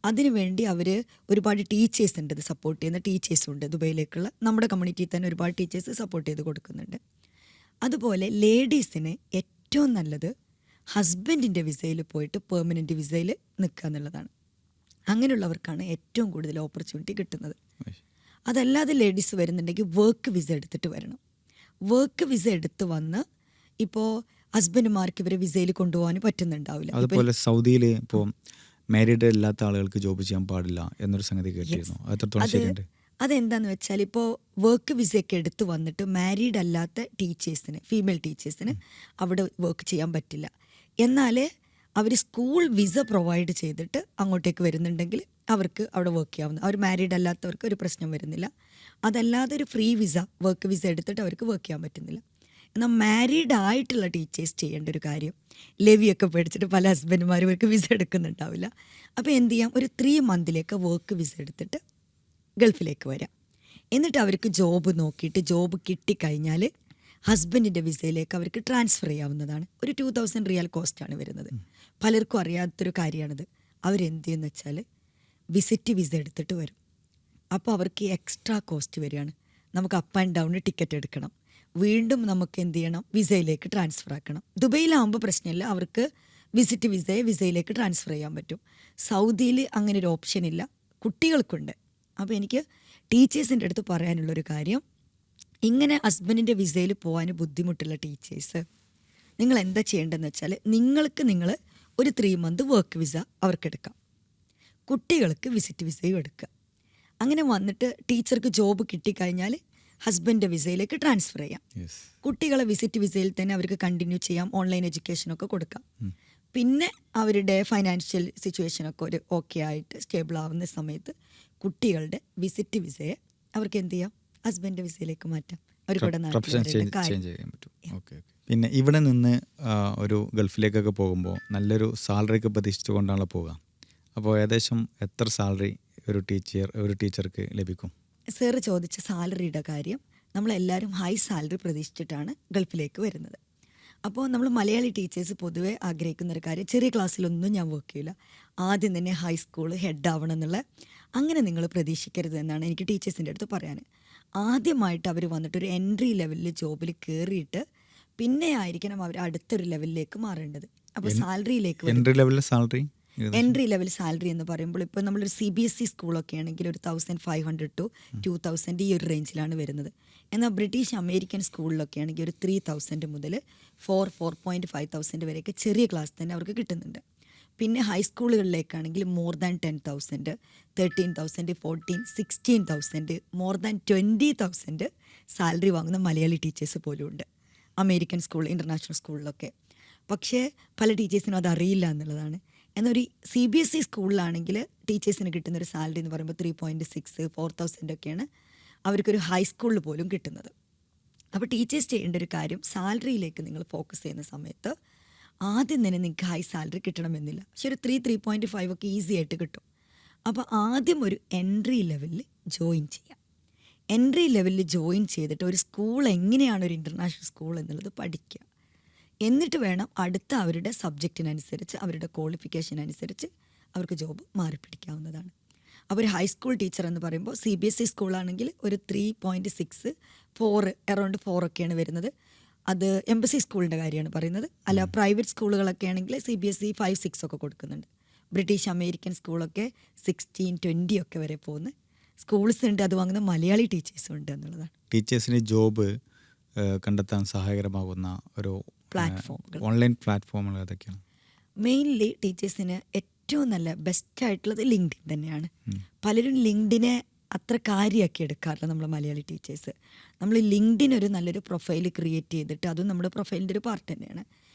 അതിനുവേണ്ടി അവർ ഒരുപാട് ടീച്ചേഴ്സ് ഉണ്ട്, ഇത് സപ്പോർട്ട് ചെയ്യുന്ന ടീച്ചേഴ്സും ഉണ്ട് ദുബൈയിലേക്കുള്ള. നമ്മുടെ കമ്മ്യൂണിറ്റിയിൽ തന്നെ ഒരുപാട് ടീച്ചേഴ്സ് സപ്പോർട്ട് ചെയ്ത് കൊടുക്കുന്നുണ്ട്. അതുപോലെ ലേഡീസിന് ഏറ്റവും നല്ലത് ഹസ്ബൻഡിൻ്റെ വിസയിൽ പോയിട്ട് പെർമനൻറ്റ് വിസയിൽ നിൽക്കുക എന്നുള്ളതാണ്. അങ്ങനെയുള്ളവർക്കാണ് ഏറ്റവും കൂടുതൽ ഓപ്പർച്യൂണിറ്റി കിട്ടുന്നത്. അതല്ലാതെ ലേഡീസ് വരുന്നുണ്ടെങ്കിൽ വർക്ക് വിസ എടുത്തിട്ട് വരണം. വർക്ക് വിസ എടുത്ത് വന്ന് ഇപ്പോൾ ഹസ്ബൻഡുമാർക്ക് ഇവരെ വിസയിൽ കൊണ്ടുപോകാൻ പറ്റുന്നുണ്ടാവില്ല. അതുപോലെ സൗദിയിൽ ഇപ്പോൾ മാരീഡ് അല്ലാത്ത ആളുകൾക്ക് ജോബ് ചെയ്യാൻ പാടില്ല എന്നൊരു സംഗതി കേട്ടിരുന്നു. അതെന്താന്ന് വെച്ചാൽ ഇപ്പോൾ വർക്ക് വിസയൊക്കെ എടുത്ത് വന്നിട്ട് മാരീഡ് അല്ലാത്ത ടീച്ചേഴ്സിന്, ഫീമെയിൽ ടീച്ചേഴ്സിന് അവിടെ വർക്ക് ചെയ്യാൻ പറ്റില്ല. എന്നാൽ അവർ സ്കൂൾ വിസ പ്രൊവൈഡ് ചെയ്തിട്ട് അങ്ങോട്ടേക്ക് വരുന്നുണ്ടെങ്കിൽ അവർക്ക് അവിടെ വർക്ക് ചെയ്യാവുന്ന, അവർ മാരീഡ് അല്ലാത്തവർക്ക് ഒരു പ്രശ്നം വരുന്നില്ല. അതല്ലാതെ ഒരു ഫ്രീ വിസ, വർക്ക് വിസ എടുത്തിട്ട് അവർക്ക് വർക്ക് ചെയ്യാൻ പറ്റുന്നില്ല. എന്നാൽ മാരീഡ് ആയിട്ടുള്ള ടീച്ചേഴ്സ് ചെയ്യേണ്ട ഒരു കാര്യം, ലെവിയൊക്കെ പേടിച്ചിട്ട് പല ഹസ്ബൻഡുമാരും ഇവർക്ക് വിസ എടുക്കുന്നുണ്ടാവില്ല. അപ്പോൾ എന്ത് ചെയ്യാം, ഒരു 3 മന്തിലേക്ക് വർക്ക് വിസ എടുത്തിട്ട് ഗൾഫിലേക്ക് വരാം. എന്നിട്ട് അവർക്ക് ജോബ് നോക്കിയിട്ട് ജോബ് കിട്ടിക്കഴിഞ്ഞാൽ ഹസ്ബൻഡിൻ്റെ വിസയിലേക്ക് അവർക്ക് ട്രാൻസ്ഫർ ചെയ്യാവുന്നതാണ്. ഒരു 2000 റിയാൽ കോസ്റ്റാണ് വരുന്നത്. പലർക്കും അറിയാത്തൊരു കാര്യമാണിത്. അവരെന്ത് ചെയ്യുമെന്ന് വെച്ചാൽ വിസിറ്റ് വിസ എടുത്തിട്ട് വരും. അപ്പോൾ അവർക്ക് എക്സ്ട്രാ കോസ്റ്റ് വരികയാണ്. നമുക്ക് അപ്പ് ആൻഡ് ഡൗൺ ടിക്കറ്റ് എടുക്കണം, വീണ്ടും നമുക്ക് എന്ത് ചെയ്യണം, വിസയിലേക്ക് ട്രാൻസ്ഫർ ആക്കണം. ദുബൈയിലാവുമ്പോൾ പ്രശ്നമില്ല, അവർക്ക് വിസിറ്റ് വിസയിലേക്ക് ട്രാൻസ്ഫർ ചെയ്യാൻ പറ്റും. സൗദിയിൽ അങ്ങനെ ഒരു ഓപ്ഷൻ ഇല്ല, കുട്ടികൾക്കുണ്ട്. അപ്പോൾ എനിക്ക് ടീച്ചേഴ്സിൻ്റെ അടുത്ത് പറയാനുള്ളൊരു കാര്യം, ഇങ്ങനെ ഹസ്ബൻഡിൻ്റെ വിസയിൽ പോകാൻ ബുദ്ധിമുട്ടുള്ള ടീച്ചേഴ്സ്, നിങ്ങൾ എന്താ ചെയ്യേണ്ടതെന്ന് വെച്ചാൽ നിങ്ങൾ ഒരു 3 മന്ത് വർക്ക് വിസ അവർക്കെടുക്കാം, കുട്ടികൾക്ക് വിസിറ്റ് വിസയും എടുക്കുക. അങ്ങനെ വന്നിട്ട് ടീച്ചർക്ക് ജോബ് കിട്ടിക്കഴിഞ്ഞാൽ ഹസ്ബൻഡിൻ്റെ വിസയിലേക്ക് ട്രാൻസ്ഫർ ചെയ്യാം. യെസ്. കുട്ടികളെ വിസിറ്റ് വിസയിൽ തന്നെ അവർക്ക് കണ്ടിന്യൂ ചെയ്യാം, ഓൺലൈൻ എഡ്യൂക്കേഷനൊക്കെ കൊടുക്കാം. പിന്നെ അവരുടെ ഫൈനാൻഷ്യൽ സിറ്റുവേഷനൊക്കെ ഒരു ഓക്കെ ആയിട്ട് സ്റ്റേബിൾ ആവുന്ന സമയത്ത് കുട്ടികളുടെ വിസിറ്റ് വിസയെ അവർക്ക് എന്ത് ചെയ്യാം, ഹസ്ബൻഡിൻ്റെ വിസയിലേക്ക് മാറ്റാം. അവർക്കിവിടെ പ്രൊഫഷൻ ചേഞ്ച് ചെയ്യാൻ പറ്റും. ഓക്കെ. പിന്നെ ഇവിടെ നിന്ന് ഒരു ഗൾഫിലേക്കൊക്കെ പോകുമ്പോൾ നല്ലൊരു സാലറിയൊക്കെ പ്രതീക്ഷിച്ചുകൊണ്ടാണല്ലോ പോവുക. അപ്പോൾ ഏകദേശം എത്ര സാലറി ഒരു ടീച്ചർക്ക് ലഭിക്കും? സാറ് ചോദിച്ച സാലറിയുടെ കാര്യം, നമ്മളെല്ലാവരും ഹൈ സാലറി പ്രതീക്ഷിച്ചിട്ടാണ് ഗൾഫിലേക്ക് വരുന്നത്. അപ്പോൾ നമ്മൾ മലയാളി ടീച്ചേഴ്സ് പൊതുവേ ആഗ്രഹിക്കുന്നൊരു കാര്യം, ചെറിയ ക്ലാസ്സിലൊന്നും ഞാൻ വർക്ക് ചെയ്യില്ല, ആദ്യം തന്നെ ഹൈസ്കൂൾ ഹെഡ് ആവണം എന്നുള്ള അങ്ങനെ നിങ്ങൾ പ്രതീക്ഷിക്കരുത് എന്നാണ് എനിക്ക് ടീച്ചേഴ്സിൻ്റെ അടുത്ത് പറയാൻ. ആദ്യമായിട്ട് അവർ വന്നിട്ട് ഒരു എൻട്രി ലെവലിൽ ജോബിൽ കയറിയിട്ട് പിന്നെ ആയിരിക്കണം അവർ അടുത്തൊരു ലെവലിലേക്ക് മാറേണ്ടത്. അപ്പോൾ സാലറിയിലേക്ക് എൻട്രി ലെവൽ സാലറി എന്ന് പറയുമ്പോൾ ഇപ്പോൾ നമ്മളൊരു CBSE സ്കൂളൊക്കെ ആണെങ്കിൽ ഒരു 1500 to 2000 ഈ ഒരു റേഞ്ചിലാണ് വരുന്നത്. എന്നാൽ ബ്രിട്ടീഷ് അമേരിക്കൻ സ്കൂളിലൊക്കെ ആണെങ്കിൽ ഒരു 3000 മുതൽ 4.5,000 വരെയൊക്കെ ചെറിയ ക്ലാസ് തന്നെ അവർക്ക് കിട്ടുന്നുണ്ട്. പിന്നെ ഹൈസ്കൂളുകളിലേക്കാണെങ്കിൽ more than 10,000, 13,000, 14,000, 16,000, more than 20,000 salary വാങ്ങുന്ന മലയാളി ടീച്ചേഴ്സ് പോലും ഉണ്ട് അമേരിക്കൻ സ്കൂൾ, ഇൻ്റർനാഷണൽ സ്കൂളിലൊക്കെ. പക്ഷേ പല ടീച്ചേഴ്സിനും അത് അറിയില്ല എന്നുള്ളതാണ്. എന്നൊരു CBSE സ്കൂളിലാണെങ്കിൽ ടീച്ചേഴ്സിന് കിട്ടുന്നൊരു സാലറി എന്ന് പറയുമ്പോൾ 3.6, 4,000 ഒക്കെയാണ് അവർക്കൊരു ഹൈസ്കൂളിൽ പോലും കിട്ടുന്നത്. അപ്പോൾ ടീച്ചേഴ്സ് ചെയ്യേണ്ട ഒരു കാര്യം, സാലറിയിലേക്ക് നിങ്ങൾ ഫോക്കസ് ചെയ്യുന്ന സമയത്ത് ആദ്യം തന്നെ നിങ്ങൾക്ക് ഹൈ സാലറി കിട്ടണമെന്നില്ല, പക്ഷെ ഒരു 3.5 ഒക്കെ ഈസി ആയിട്ട് കിട്ടും. അപ്പോൾ ആദ്യം ഒരു എൻട്രി ലെവലിൽ ജോയിൻ ചെയ്യാം. എൻട്രി ലെവലിൽ ജോയിൻ ചെയ്തിട്ട് ഒരു സ്കൂൾ എങ്ങനെയാണ് ഒരു ഇൻ്റർനാഷണൽ സ്കൂൾ എന്നുള്ളത് പഠിക്കുക. എന്നിട്ട് വേണം അടുത്ത അവരുടെ സബ്ജക്റ്റിനനുസരിച്ച് അവരുടെ ക്വാളിഫിക്കേഷൻ അനുസരിച്ച് അവർക്ക് ജോബ് മാറിപ്പിടിക്കാവുന്നതാണ്. അപ്പോൾ ഒരു ഹൈസ്കൂൾ ടീച്ചർ എന്ന് പറയുമ്പോൾ CBSE സ്കൂളാണെങ്കിൽ ഒരു 3.6, 4 അറൗണ്ട് 4 ഒക്കെയാണ് വരുന്നത്. അത് എംബസി സ്കൂളിൻ്റെ കാര്യമാണ് പറയുന്നത്. അല്ല പ്രൈവറ്റ് സ്കൂളുകളൊക്കെ ആണെങ്കിൽ CBSE 5, 6 ഒക്കെ കൊടുക്കുന്നുണ്ട്. ബ്രിട്ടീഷ് അമേരിക്കൻ സ്കൂളൊക്കെ 16, 20 ഒക്കെ വരെ പോകുന്ന സ്കൂൾസ് ഉണ്ട്. അത് വാങ്ങുന്ന മലയാളി ടീച്ചേഴ്സും ഉണ്ട് എന്നുള്ളതാണ്. ടീച്ചേഴ്സിന് ജോബ് കണ്ടെത്താൻ സഹായകരമാകുന്ന ഒരു പ്ലാറ്റ്ഫോമുകൾ, ഓൺലൈൻ പ്ലാറ്റ്ഫോമുകൾ ഏതൊക്കെയാണ്? മെയിൻലി ടീച്ചേഴ്സിന് ഏറ്റവും നല്ല ബെസ്റ്റ് ആയിട്ടുള്ളത് ലിങ്ക്ഡിൻ തന്നെയാണ്. പലരും ലിങ്ക്ഡിനെ അത്ര കാര്യമാക്കി എടുക്കാറില്ല നമ്മൾ മലയാളി ടീച്ചേഴ്സ്. നമ്മൾ ലിങ്ക്ഡിൻ ഒരു നല്ലൊരു പ്രൊഫൈൽ ക്രിയേറ്റ് ചെയ്തിട്ട്, അതും നമ്മുടെ പ്രൊഫൈലിൻ്റെ ഒരു പാർട്ട് തന്നെയാണ്,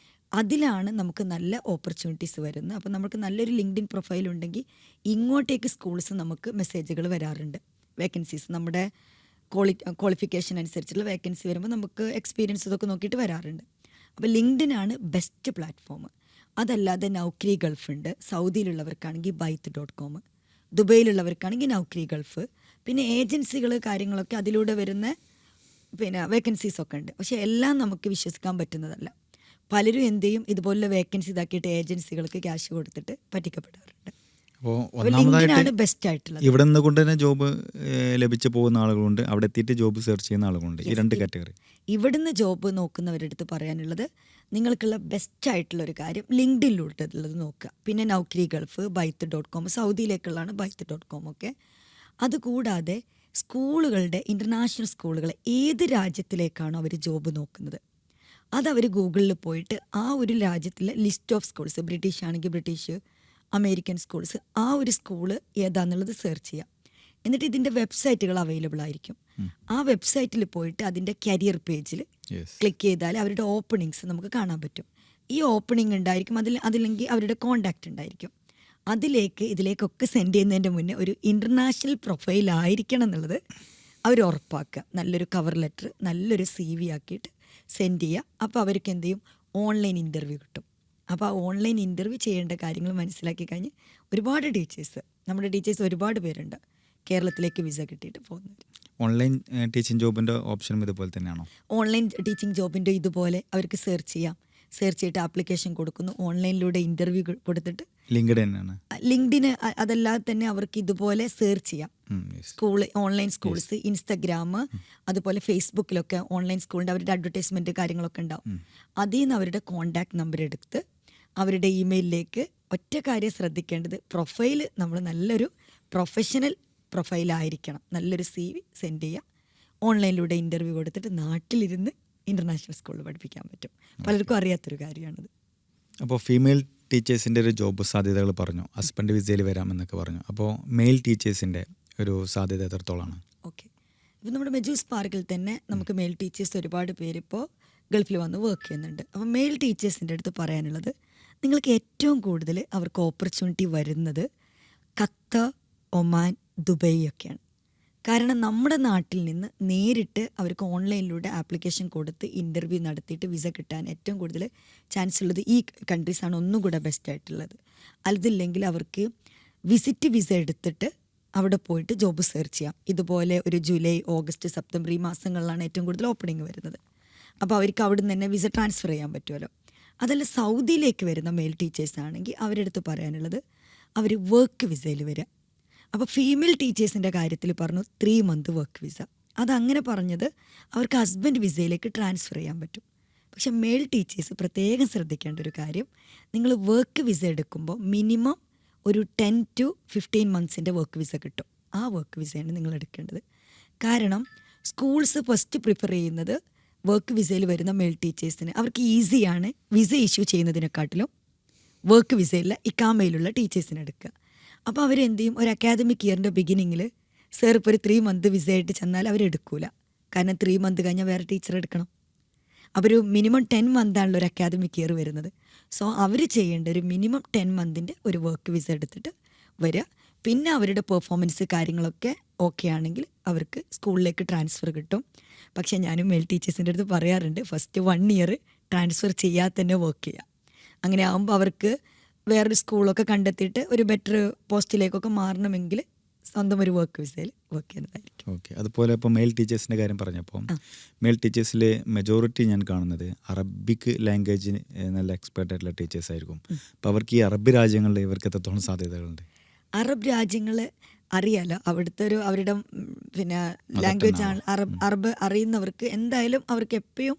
അതിലാണ് നമുക്ക് നല്ല ഓപ്പർച്യൂണിറ്റീസ് വരുന്നത്. അപ്പോൾ നമുക്ക് നല്ലൊരു ലിങ്ക്ഡിൻ പ്രൊഫൈൽ ഉണ്ടെങ്കിൽ ഇങ്ങോട്ടേക്ക് സ്കൂൾസ് നമുക്ക് മെസ്സേജുകൾ വരാറുണ്ട്. വേക്കൻസീസ് നമ്മുടെ ക്വാളിഫിക്കേഷൻ അനുസരിച്ചുള്ള വേക്കൻസി വരുമ്പോൾ നമുക്ക് എക്സ്പീരിയൻസ് ഇതൊക്കെ നോക്കിയിട്ട് വരാറുണ്ട്. അപ്പോൾ ലിങ്ക്ഡിനാണ് ബെസ്റ്റ് പ്ലാറ്റ്ഫോം. അതല്ലാതെ നൗക്കരി ഗൾഫ് ഉണ്ട്, സൗദിയിലുള്ളവർക്കാണെങ്കിൽ byte.com, ദുബൈയിലുള്ളവർക്കാണെങ്കിൽ നൗക്കരി ഗൾഫ്, പിന്നെ ഏജൻസികൾ കാര്യങ്ങളൊക്കെ അതിലൂടെ വരുന്ന പിന്നെ വേക്കൻസീസൊക്കെ ഉണ്ട്. പക്ഷേ എല്ലാം നമുക്ക് വിശ്വസിക്കാൻ പറ്റുന്നതല്ല. പലരും എന്ത് ചെയ്യും, ഇതുപോലുള്ള വേക്കൻസി ഇതാക്കിയിട്ട് ഏജൻസികൾക്ക് ക്യാഷ് കൊടുത്തിട്ട് പറ്റിക്കപ്പെടാറുണ്ട്. അപ്പോൾ ലിങ്ക്ഡിനാണ് ബെസ്റ്റ് ആയിട്ടുള്ളത്. ഇവിടെ നിന്ന് കൊണ്ട് തന്നെ ജോബ് ലഭിച്ചു പോകുന്ന ആളുകളുണ്ട്, അവിടെ എത്തിയിട്ട് ജോബ് സെർച്ച് ചെയ്യുന്ന ആളുകളുണ്ട്. ഈ രണ്ട് കാറ്റഗറി. ഇവിടുന്ന് ജോബ് നോക്കുന്നവരുടെ അടുത്ത് പറയാനുള്ളത്, നിങ്ങൾക്കുള്ള ബെസ്റ്റ് ആയിട്ടുള്ള ഒരു കാര്യം ലിങ്ക്ഡിനിലുള്ളത് നോക്കുക. പിന്നെ നൗക്കരി ഗൾഫ്, byte.com, സൗദിയിലേക്കുള്ളതാണ് byte.com ഒക്കെ. അതുകൂടാതെ സ്കൂളുകളുടെ ഇൻ്റർനാഷണൽ സ്കൂളുകൾ ഏത് രാജ്യത്തിലേക്കാണോ അവർ ജോബ് നോക്കുന്നത്, അതവർ ഗൂഗിളിൽ പോയിട്ട് ആ ഒരു രാജ്യത്തിലെ ലിസ്റ്റ് ഓഫ് സ്കൂൾസ്, ബ്രിട്ടീഷ് ആണെങ്കിൽ ബ്രിട്ടീഷ്, അമേരിക്കൻ സ്കൂൾസ്, ആ ഒരു സ്കൂള് ഏതാണെന്നുള്ളത് സെർച്ച് ചെയ്യാം. എന്നിട്ട് ഇതിൻ്റെ വെബ്സൈറ്റുകൾ അവൈലബിൾ ആയിരിക്കും. ആ വെബ്സൈറ്റിൽ പോയിട്ട് അതിൻ്റെ കരിയർ പേജിൽ ക്ലിക്ക് ചെയ്താൽ അവരുടെ ഓപ്പണിങ്സ് നമുക്ക് കാണാൻ പറ്റും. ഈ ഓപ്പണിംഗ് ഉണ്ടായിരിക്കും, അതില്ലെങ്കിൽ അവരുടെ കോണ്ടാക്റ്റ് ഉണ്ടായിരിക്കും. ഇതിലേക്കൊക്കെ സെൻഡ് ചെയ്യുന്നതിൻ്റെ മുന്നേ ഒരു ഇൻ്റർനാഷണൽ പ്രൊഫൈൽ ആയിരിക്കണം എന്നുള്ളത് അവർ ഉറപ്പാക്കുക. നല്ലൊരു കവർ ലെറ്റർ, നല്ലൊരു CV ആക്കിയിട്ട് സെൻഡ് ചെയ്യുക. അപ്പോൾ അവർക്ക് എന്ത് ചെയ്യും, ഓൺലൈൻ ഇൻ്റർവ്യൂ കിട്ടും. അപ്പോൾ ആ ഓൺലൈൻ ഇൻ്റർവ്യൂ ചെയ്യേണ്ട കാര്യങ്ങൾ മനസ്സിലാക്കി കഴിഞ്ഞ് ഒരുപാട് നമ്മുടെ ടീച്ചേഴ്സ് ഒരുപാട് പേരുണ്ട് കേരളത്തിലേക്ക് വിസ കിട്ടിയിട്ട് പോകുന്നത്. ഓൺലൈൻ ടീച്ചിങ് ജോബിൻ്റെ ഓപ്ഷനും ഇതുപോലെ തന്നെയാണോ? ഓൺലൈൻ ടീച്ചിങ് ജോബിൻ്റെ ഇതുപോലെ അവർക്ക് സെർച്ച് ചെയ്യാം. സെർച്ച് ചെയ്തിട്ട് ആപ്ലിക്കേഷൻ കൊടുക്കുന്നു, ഓൺലൈനിലൂടെ ഇൻ്റർവ്യൂ കൊടുത്തിട്ട് ലിങ്ക്ഡിന് അതല്ലാതെ തന്നെ അവർക്ക് ഇതുപോലെ സെർച്ച് ചെയ്യാം. ഓൺലൈൻ സ്കൂൾസ്, ഇൻസ്റ്റഗ്രാം, അതുപോലെ ഫേസ്ബുക്കിലൊക്കെ ഓൺലൈൻ സ്കൂളിൻ്റെ അവരുടെ അഡ്വർടൈസ്മെൻറ്റ് കാര്യങ്ങളൊക്കെ ഉണ്ടാവും. അതിൽ നിന്ന് അവരുടെ കോൺടാക്ട് നമ്പർ എടുത്ത് അവരുടെ ഇമെയിലിലേക്ക്, ഒറ്റ കാര്യം ശ്രദ്ധിക്കേണ്ടത്, പ്രൊഫൈൽ നമ്മൾ നല്ലൊരു പ്രൊഫഷണൽ പ്രൊഫൈലായിരിക്കണം. നല്ലൊരു CV സെൻഡ് ചെയ്യുക. ഓൺലൈനിലൂടെ ഇൻ്റർവ്യൂ കൊടുത്തിട്ട് നാട്ടിലിരുന്ന് ഇൻ്റർനാഷണൽ സ്കൂളിൽ പഠിപ്പിക്കാൻ പറ്റും. പലർക്കും അറിയാത്തൊരു കാര്യമാണത്. അപ്പോൾ ഫീമെയിൽ ടീച്ചേഴ്സിൻ്റെ ഒരു ജോബ് സാധ്യതകൾ പറഞ്ഞു, ഹസ്ബൻഡ് വിസയിൽ വരാമെന്നൊക്കെ പറഞ്ഞു. അപ്പോൾ മെയിൽ ടീച്ചേഴ്സിൻ്റെ ഒരു സാധ്യത എത്രത്തോളമാണ്? ഓക്കെ, ഇപ്പോൾ നമ്മുടെ മെജൂസ് പാർക്കിൽ തന്നെ നമുക്ക് മെയിൽ ടീച്ചേഴ്സ് ഒരുപാട് പേര് ഇപ്പോൾ ഗൾഫിൽ വന്ന് വർക്ക് ചെയ്യുന്നുണ്ട്. അപ്പോൾ മെയിൽ ടീച്ചേഴ്സിൻ്റെ അടുത്ത് പറയാനുള്ളത്, നിങ്ങൾക്ക് ഏറ്റവും കൂടുതൽ അവർക്ക് ഓപ്പർച്യൂണിറ്റി വരുന്നത് ഖത്തർ, ഒമാൻ, ദുബൈ ഒക്കെയാണ്. കാരണം നമ്മുടെ നാട്ടിൽ നിന്ന് നേരിട്ട് അവർക്ക് ഓൺലൈനിലൂടെ ആപ്ലിക്കേഷൻ കൊടുത്ത് ഇൻ്റർവ്യൂ നടത്തിയിട്ട് വിസ കിട്ടാൻ ഏറ്റവും കൂടുതൽ ചാൻസ് ഉള്ളത് ഈ കൺട്രീസാണ് ഒന്നും കൂടെ ബെസ്റ്റ് ആയിട്ടുള്ളത്. അതില്ലെങ്കിൽ അവർക്ക് വിസിറ്റ് വിസ എടുത്തിട്ട് അവിടെ പോയിട്ട് ജോബ് സെർച്ച് ചെയ്യാം. ഇതുപോലെ ഒരു ജൂലൈ, ഓഗസ്റ്റ്, സെപ്റ്റംബർ ഈ മാസങ്ങളിലാണ് ഏറ്റവും കൂടുതൽ ഓപ്പണിംഗ് വരുന്നത്. അപ്പോൾ അവർക്ക് അവിടെ നിന്ന് തന്നെ വിസ ട്രാൻസ്ഫർ ചെയ്യാൻ പറ്റുമല്ലോ. അതല്ല സൗദിയിലേക്ക് വരുന്ന മെയിൽ ടീച്ചേഴ്സ് ആണെങ്കിൽ അവരുടെ അടുത്ത് പറയാനുള്ളത്, അവർ വർക്ക് വിസയിൽ വരിക. അപ്പോൾ ഫീമെയിൽ ടീച്ചേഴ്സിൻ്റെ കാര്യത്തിൽ പറഞ്ഞു 3 month വർക്ക് വിസ. അതങ്ങനെ പറഞ്ഞത് അവർക്ക് ഹസ്ബൻഡ് വിസയിലേക്ക് ട്രാൻസ്ഫർ ചെയ്യാൻ പറ്റും. പക്ഷെ മെയിൽ ടീച്ചേഴ്സ് പ്രത്യേകം ശ്രദ്ധിക്കേണ്ട ഒരു കാര്യം, നിങ്ങൾ വർക്ക് വിസ എടുക്കുമ്പോൾ മിനിമം ഒരു 10 to 15 months വർക്ക് വിസ കിട്ടും. ആ വർക്ക് വിസയാണ് നിങ്ങൾ എടുക്കേണ്ടത്. കാരണം സ്കൂൾസ് ഫസ്റ്റ് പ്രിഫർ ചെയ്യുന്നത് വർക്ക് വിസയിൽ വരുന്ന മെയിൽ ടീച്ചേഴ്സിന്. അവർക്ക് ഈസിയാണ് വിസ ഇഷ്യൂ ചെയ്യുന്നതിനെക്കാട്ടിലും വർക്ക് വിസയിലുള്ള ഇക്കാമയിലുള്ള ടീച്ചേഴ്സിനെ എടുക്കുക. അപ്പോൾ അവരെന്ത് ചെയ്യും, ഒരു അക്കാദമിക് ഇയറിൻ്റെ ബിഗിനിങ്ങിൽ സാർ ഇപ്പോൾ ഒരു 3 month വിസ ആയിട്ട് ചെന്നാൽ അവരെടുക്കൂല. കാരണം 3 month കഴിഞ്ഞാൽ വേറെ ടീച്ചർ എടുക്കണം. അപ്പോൾ ഒരു മിനിമം 10 month ആണല്ലോ ഒരു അക്കാദമിക് ഇയർ വരുന്നത്. സോ അവർ ചെയ്യേണ്ട ഒരു മിനിമം 10 month ഒരു വർക്ക് വിസ എടുത്തിട്ട് വരിക. പിന്നെ അവരുടെ പെർഫോമൻസ് കാര്യങ്ങളൊക്കെ ഓക്കെ ആണെങ്കിൽ അവർക്ക് സ്കൂളിലേക്ക് ട്രാൻസ്ഫർ കിട്ടും. പക്ഷേ ഞാനും മെയിൽ ടീച്ചേഴ്സിൻ്റെ അടുത്ത് പറയാറുണ്ട്, ഫസ്റ്റ് 1 year ട്രാൻസ്ഫർ ചെയ്യാതെ തന്നെ വർക്ക് ചെയ്യുക. അങ്ങനെ ആകുമ്പോൾ അവർക്ക് വേറൊരു സ്കൂളൊക്കെ കണ്ടെത്തിയിട്ട് ഒരു ബെറ്റർ പോസ്റ്റിലേക്കൊക്കെ മാറണമെങ്കിൽ സ്വന്തം ഒരു വർക്ക് വിസയിൽ വർക്ക് ചെയ്യുന്നതായിരിക്കും. ഓക്കെ, അതുപോലെ ഇപ്പോൾ മെയിൽ ടീച്ചേഴ്സിൻ്റെ കാര്യം പറഞ്ഞപ്പോൾ മെയിൽ ടീച്ചേഴ്സിൽ മെജോറിറ്റി ഞാൻ കാണുന്നത് അറബിക് ലാംഗ്വേജിന് നല്ല എക്സ്പേർട്ട് ആയിട്ടുള്ള ടീച്ചേഴ്സ് ആയിരിക്കും. അപ്പോൾ അവർക്ക് ഈ അറബ് രാജ്യങ്ങളിൽ ഇവർക്ക് എത്രത്തോളം സാധ്യതകളുണ്ട്? അറബ് രാജ്യങ്ങൾ അറിയാലോ, അവിടുത്തെ ഒരു അവരുടെ പിന്നെ ലാംഗ്വേജ് ആണ് അറബ് അറിയുന്നവർക്ക് എന്തായാലും അവർക്ക് എപ്പോഴും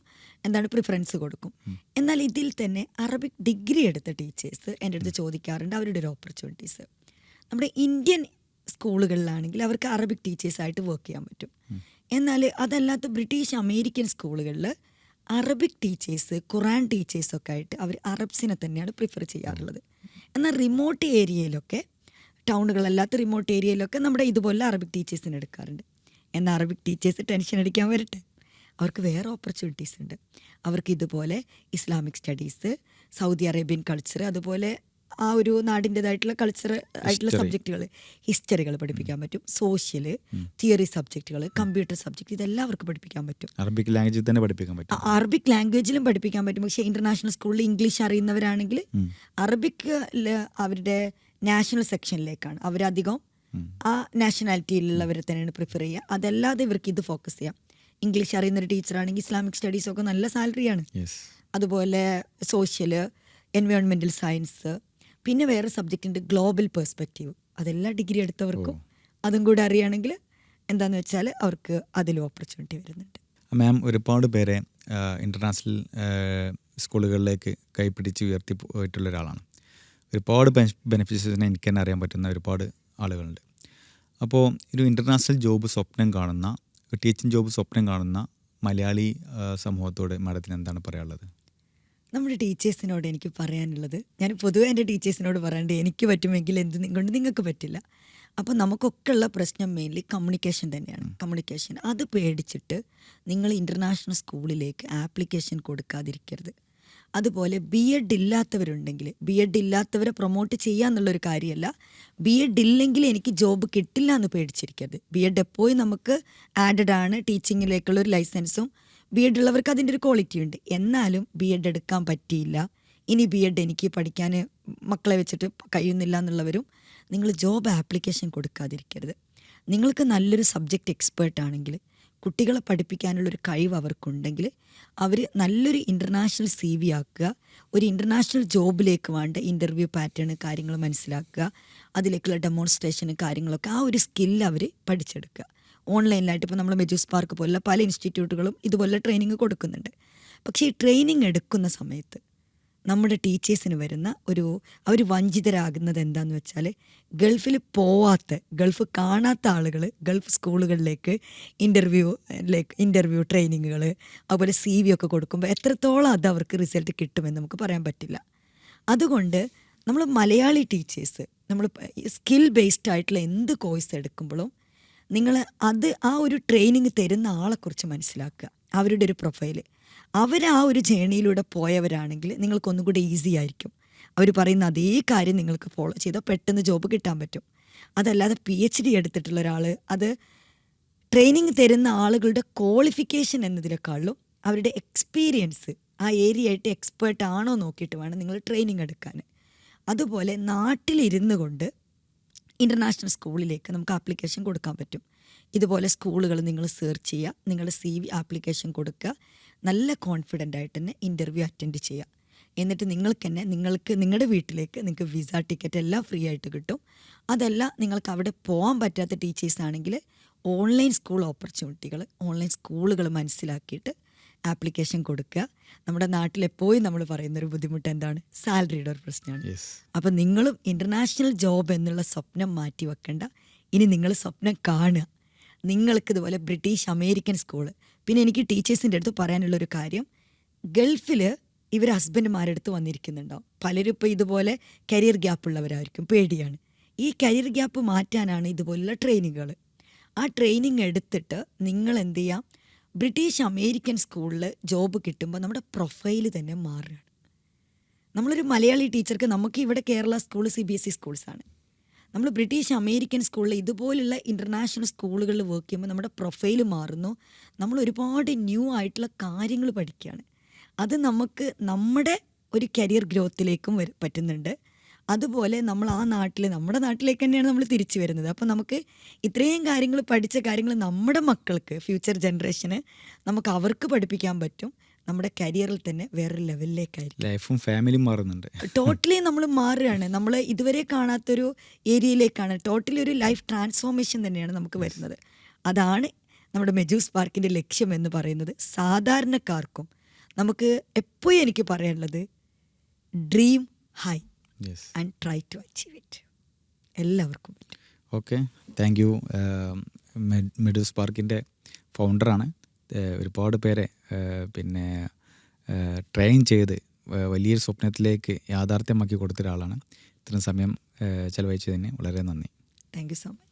എന്താണ് പ്രിഫറൻസ് കൊടുക്കും. എന്നാൽ ഇതിൽ തന്നെ അറബിക് ഡിഗ്രി എടുത്ത ടീച്ചേഴ്സ് എൻ്റെ അടുത്ത് ചോദിക്കാറുണ്ട് അവരുടെ ഒരു ഓപ്പർച്യൂണിറ്റീസ്. നമ്മുടെ ഇന്ത്യൻ സ്കൂളുകളിലാണെങ്കിൽ അവർക്ക് അറബിക് ടീച്ചേഴ്സായിട്ട് വർക്ക് ചെയ്യാൻ പറ്റും. എന്നാൽ അതല്ലാത്ത ബ്രിട്ടീഷ് അമേരിക്കൻ സ്കൂളുകളിൽ അറബിക് ടീച്ചേഴ്സ്, ഖുറാൻ ടീച്ചേഴ്സൊക്കെ ആയിട്ട് അവർ അറബ്സിനെ തന്നെയാണ് പ്രിഫർ ചെയ്യാറുള്ളത്. എന്നാൽ റിമോട്ട് ഏരിയയിലൊക്കെ, ടൗണുകളല്ലാത്ത റിമോട്ട് ഏരിയയിലൊക്കെ നമ്മുടെ ഇതുപോലെ അറബിക് ടീച്ചേഴ്സിനെ എടുക്കാറുണ്ട്. എന്നാൽ അറബിക് ടീച്ചേഴ്സ് ടെൻഷൻ അടിക്കാൻ വരട്ടെ, അവർക്ക് വേറെ ഓപ്പർച്യൂണിറ്റീസ് ഉണ്ട്. അവർക്ക് ഇതുപോലെ Islamic studies, Saudi Arabian culture, അതുപോലെ ആ ഒരു നാടിൻ്റെതായിട്ടുള്ള കൾച്ചർ ആയിട്ടുള്ള സബ്ജക്റ്റുകൾ, ഹിസ്റ്ററികൾ പഠിപ്പിക്കാൻ പറ്റും. സോഷ്യൽ, തിയറി സബ്ജക്റ്റുകൾ, കമ്പ്യൂട്ടർ സബ്ജക്റ്റ്, ഇതെല്ലാം അവർക്ക് പഠിപ്പിക്കാൻ പറ്റും. അറബിക് ലാംഗ്വേജിൽ തന്നെ പഠിപ്പിക്കാൻ പറ്റും. അറബിക് ലാംഗ്വേജിലും പഠിപ്പിക്കാൻ പറ്റും. പക്ഷേ ഇൻ്റർനാഷണൽ സ്കൂളിൽ ഇംഗ്ലീഷ് അറിയുന്നവരാണെങ്കിൽ അറബിക് അവരുടെ നാഷണൽ സെക്ഷനിലേക്കാണ് അവരധികം ആ നാഷണാലിറ്റിയിലുള്ളവരെ തന്നെയാണ് പ്രിഫർ ചെയ്യുക. അതല്ലാതെ ഇവർക്ക് ഇത് ഫോക്കസ് ചെയ്യാം. ഇംഗ്ലീഷ് അറിയുന്നൊരു ടീച്ചറാണെങ്കിൽ ഇസ്ലാമിക് സ്റ്റഡീസൊക്കെ നല്ല സാലറിയാണ്. അതുപോലെ സോഷ്യൽ, എൻവയോൺമെൻറ്റൽ സയൻസ്, പിന്നെ വേറെ സബ്ജക്റ്റ് ഉണ്ട് ഗ്ലോബൽ പെർസ്പെക്റ്റീവ്. അതെല്ലാം ഡിഗ്രി എടുത്തവർക്കും അതും കൂടെ അറിയുകയാണെങ്കിൽ എന്താണെന്ന് വെച്ചാൽ അവർക്ക് അതിലും ഓപ്പർച്യൂണിറ്റി വരുന്നുണ്ട്. മാം, ഒരുപാട് പേരെ ഇൻ്റർനാഷണൽ സ്കൂളുകളിലേക്ക് കൈപ്പിടിച്ച് ഉയർത്തി പോയിട്ടുള്ള ഒരാളാണ്. ഒരുപാട് ബെനിഫിറ്റ്സിനെ എനിക്ക് തന്നെ അറിയാൻ പറ്റുന്ന ഒരുപാട് ആളുകളുണ്ട്. അപ്പോൾ ഒരു ഇൻ്റർനാഷണൽ ജോബ് സ്വപ്നം കാണുന്ന, ഒരു ടീച്ചിങ് ജോബ് സ്വപ്നം കാണുന്ന മലയാളി സമൂഹത്തോട് മാഡത്തിന് എന്താണ് പറയാനുള്ളത്? നമ്മുടെ ടീച്ചേഴ്സിനോട് എനിക്ക് പറയാനുള്ളത്, ഞാൻ പൊതുവേ എൻ്റെ ടീച്ചേഴ്സിനോട് പറയാണ്ട് എനിക്ക് പറ്റുമെങ്കിൽ എന്ത് കൊണ്ട് നിങ്ങൾക്ക് പറ്റില്ല. അപ്പോൾ നമുക്കൊക്കെ ഉള്ള പ്രശ്നം മെയിൻലി കമ്മ്യൂണിക്കേഷൻ തന്നെയാണ്. കമ്മ്യൂണിക്കേഷൻ അത് പേടിച്ചിട്ട് നിങ്ങൾ ഇൻ്റർനാഷണൽ സ്കൂളിലേക്ക് ആപ്ലിക്കേഷൻ കൊടുക്കാതിരിക്കരുത്. അതുപോലെ BEd ഇല്ലാത്തവരുണ്ടെങ്കിൽ, BEd ഇല്ലാത്തവരെ പ്രൊമോട്ട് ചെയ്യുക എന്നുള്ളൊരു കാര്യമല്ല, BEd ഇല്ലെങ്കിൽ എനിക്ക് ജോബ് കിട്ടില്ല എന്ന് പേടിച്ചിരിക്കരുത്. BEd എപ്പോഴും നമുക്ക് ആഡഡ് ആണ്. ടീച്ചിങ്ങിലേക്കുള്ളൊരു ലൈസൻസും BEd ഉള്ളവർക്ക് അതിൻ്റെ ഒരു ക്വാളിറ്റി ഉണ്ട്. എന്നാലും BEd എടുക്കാൻ പറ്റിയില്ല, ഇനി BEd എനിക്ക് പഠിക്കാൻ മക്കളെ വെച്ചിട്ട് കഴിയുന്നില്ല എന്നുള്ളവരും നിങ്ങൾ ജോബ് ആപ്ലിക്കേഷൻ കൊടുക്കാതിരിക്കരുത്. നിങ്ങൾക്ക് നല്ലൊരു സബ്ജക്റ്റ് എക്സ്പേർട്ട് ആണെങ്കിൽ, കുട്ടികളെ പഠിപ്പിക്കാനുള്ളൊരു കഴിവ് അവർക്കുണ്ടെങ്കിൽ അവർ നല്ലൊരു ഇൻ്റർനാഷണൽ CV ആക്കുക. ഒരു ഇൻ്റർനാഷണൽ ജോബിലേക്ക് വേണ്ട ഇൻ്റർവ്യൂ പാറ്റേൺ കാര്യങ്ങൾ മനസ്സിലാക്കുക. അതിലേക്കുള്ള ഡെമോൺസ്ട്രേഷന് കാര്യങ്ങളൊക്കെ ആ ഒരു സ്കില്ല് അവർ പഠിച്ചെടുക്കുക. ഓൺലൈനിലായിട്ട് ഇപ്പോൾ നമ്മൾ മെജൂസ് പാർക്ക് പോലുള്ള പല ഇൻസ്റ്റിറ്റ്യൂട്ടുകളും ഇതുപോലെ ട്രെയിനിങ് കൊടുക്കുന്നുണ്ട്. പക്ഷേ ഈ ട്രെയിനിങ് എടുക്കുന്ന സമയത്ത് നമ്മുടെ ടീച്ചേഴ്സിന് വരുന്ന അവർ വഞ്ചിതരാകുന്നത് എന്താണെന്ന് വെച്ചാൽ, ഗൾഫിൽ പോവാത്ത, ഗൾഫ് കാണാത്ത ആളുകൾ ഗൾഫ് സ്കൂളുകളിലേക്ക് ഇൻ്റർവ്യൂ ട്രെയിനിങ്ങുകൾ, അതുപോലെ CV ഒക്കെ കൊടുക്കുമ്പോൾ എത്രത്തോളം അത് അവർക്ക് റിസൾട്ട് കിട്ടുമെന്ന് നമുക്ക് പറയാൻ പറ്റില്ല. അതുകൊണ്ട് നമ്മൾ മലയാളി ടീച്ചേഴ്സ്, നമ്മൾ സ്കിൽ ബേസ്ഡ് ആയിട്ടുള്ള എന്ത് കോഴ്സ് എടുക്കുമ്പോഴും നിങ്ങൾ അത് ആ ഒരു ട്രെയിനിങ് തരുന്ന ആളെക്കുറിച്ച് മനസ്സിലാക്കുക, അവരുടെ ഒരു പ്രൊഫൈല്. അവർ ആ ഒരു ജേണിയിലൂടെ പോയവരാണെങ്കിൽ നിങ്ങൾക്കൊന്നും കൂടി ഈസി ആയിരിക്കും. അവർ പറയുന്ന അതേ കാര്യം നിങ്ങൾക്ക് ഫോളോ ചെയ്താൽ പെട്ടെന്ന് ജോബ് കിട്ടാൻ പറ്റും. അതല്ലാതെ PhD എടുത്തിട്ടുള്ള ഒരാൾ, അത് ട്രെയിനിങ് തരുന്ന ആളുകളുടെ ക്വാളിഫിക്കേഷൻ എന്നതിനേക്കാളും അവരുടെ എക്സ്പീരിയൻസ്, ആ ഏരിയ ആയിട്ട് എക്സ്പേർട്ട് ആണോ നോക്കിയിട്ട് വേണം നിങ്ങൾ ട്രെയിനിങ് എടുക്കാൻ. അതുപോലെ നാട്ടിലിരുന്നു കൊണ്ട് ഇൻ്റർനാഷണൽ സ്കൂളിലേക്ക് നമുക്ക് ആപ്ലിക്കേഷൻ കൊടുക്കാൻ പറ്റും. ഇതുപോലെ സ്കൂളുകൾ നിങ്ങൾ സെർച്ച് ചെയ്യുക, നിങ്ങളുടെ CV ആപ്ലിക്കേഷൻ കൊടുക്കുക, നല്ല കോൺഫിഡൻ്റ് ആയിട്ട് തന്നെ ഇൻ്റർവ്യൂ അറ്റൻഡ് ചെയ്യുക. എന്നിട്ട് നിങ്ങൾക്ക് നിങ്ങളുടെ വീട്ടിലേക്ക് നിങ്ങൾക്ക് വിസ ടിക്കറ്റ് എല്ലാം ഫ്രീ ആയിട്ട് കിട്ടും. അതല്ല നിങ്ങൾക്ക് അവിടെ പോകാൻ പറ്റാത്ത ടീച്ചേഴ്സ് ആണെങ്കിൽ ഓൺലൈൻ സ്കൂൾ ഓപ്പർച്യൂണിറ്റികൾ, ഓൺലൈൻ സ്കൂളുകൾ മനസ്സിലാക്കിയിട്ട് ആപ്ലിക്കേഷൻ കൊടുക്കുക. നമ്മുടെ നാട്ടിൽ എപ്പോഴും നമ്മൾ പറയുന്നൊരു ബുദ്ധിമുട്ട് എന്താണ്? സാലറിയുടെ ഒരു പ്രശ്നമാണ്. യെസ്. അപ്പം നിങ്ങളും ഇൻ്റർനാഷണൽ ജോബ് എന്നുള്ള സ്വപ്നം മാറ്റി വെക്കണ്ട. ഇനി നിങ്ങൾ സ്വപ്നം കാണുക. നിങ്ങൾക്ക് ഇതുപോലെ ബ്രിട്ടീഷ് അമേരിക്കൻ സ്കൂള്. പിന്നെ എനിക്ക് ടീച്ചേഴ്സിൻ്റെ അടുത്ത് പറയാനുള്ളൊരു കാര്യം, ഗൾഫിൽ ഇവർ ഹസ്ബൻഡുമാരുടെ അടുത്ത് വന്നിരിക്കുന്നുണ്ടാവും. പലരും ഇപ്പോൾ ഇതുപോലെ കരിയർ ഗ്യാപ്പ് ഉള്ളവരായിരിക്കും, പേടിയാണ്. ഈ കരിയർ ഗ്യാപ്പ് മാറ്റാനാണ് ഇതുപോലുള്ള ട്രെയിനിങ്ങുകൾ. ആ ട്രെയിനിങ് എടുത്തിട്ട് നിങ്ങൾ എന്ത് ചെയ്യാം, ബ്രിട്ടീഷ് അമേരിക്കൻ സ്കൂളിൽ ജോബ് കിട്ടുമ്പോൾ നമ്മുടെ പ്രൊഫൈൽ തന്നെ മാറുകയാണ്. നമ്മളൊരു മലയാളി ടീച്ചർക്ക്, നമുക്ക് ഇവിടെ കേരള സ്കൂൾ CBSE സ്കൂൾസാണ്. നമ്മൾ ബ്രിട്ടീഷ് അമേരിക്കൻ സ്കൂളിൽ ഇതുപോലുള്ള ഇൻ്റർനാഷണൽ സ്കൂളുകളിൽ വർക്ക് ചെയ്യുമ്പോൾ നമ്മുടെ പ്രൊഫൈൽ മാറുന്നു. നമ്മൾ ഒരുപാട് ന്യൂ ആയിട്ടുള്ള കാര്യങ്ങൾ പഠിക്കുകയാണ്. അത് നമുക്ക് നമ്മുടെ ഒരു കരിയർ ഗ്രോത്തിലേക്കും പറ്റുന്നുണ്ട്. അതുപോലെ നമ്മൾ ആ നമ്മുടെ നാട്ടിലേക്ക് തന്നെയാണ് നമ്മൾ തിരിച്ചു വരുന്നത്. അപ്പോൾ നമുക്ക് ഇത്രയും കാര്യങ്ങൾ, പഠിച്ച കാര്യങ്ങൾ നമ്മുടെ മക്കൾക്ക്, ഫ്യൂച്ചർ ജനറേഷന് നമുക്ക് അവർക്ക് പഠിപ്പിക്കാൻ പറ്റും. നമ്മുടെ കരിയറിൽ തന്നെ വേറൊരു ലെവലിലേക്കായിരിക്കും. ലൈഫും ഫാമിലിയും മാറുന്നുണ്ട്. ടോട്ടലി നമ്മൾ മാറുകയാണ്. നമ്മൾ ഇതുവരെ കാണാത്തൊരു ഏരിയയിലേക്കാണ്. ടോട്ടലി ഒരു ലൈഫ് ട്രാൻസ്ഫോർമേഷൻ തന്നെയാണ് നമുക്ക് വരുന്നത്. അതാണ് നമ്മുടെ മെജു സ്പാർക്കിൻ്റെ ലക്ഷ്യം എന്ന് പറയുന്നത്. സാധാരണക്കാർക്കും നമുക്ക് എപ്പോഴും എനിക്ക് പറയാനുള്ളത്, dream high yes. And try to achieve it. എല്ലാവർക്കും പറ്റും. Okay, thank you. മെഡു സ്പാർക്കിൻ്റെ ഫൗണ്ടറാണ്. ഒരുപാട് പേരെ പിന്നെ ട്രെയിൻ ചെയ്ത് വലിയൊരു സ്വപ്നത്തിലേക്ക് യാഥാർത്ഥ്യമാക്കി കൊടുത്ത ഒരാളാണ്. ഇത്രയും സമയം ചെലവഴിച്ചതിന് വളരെ നന്ദി. Thank you so much.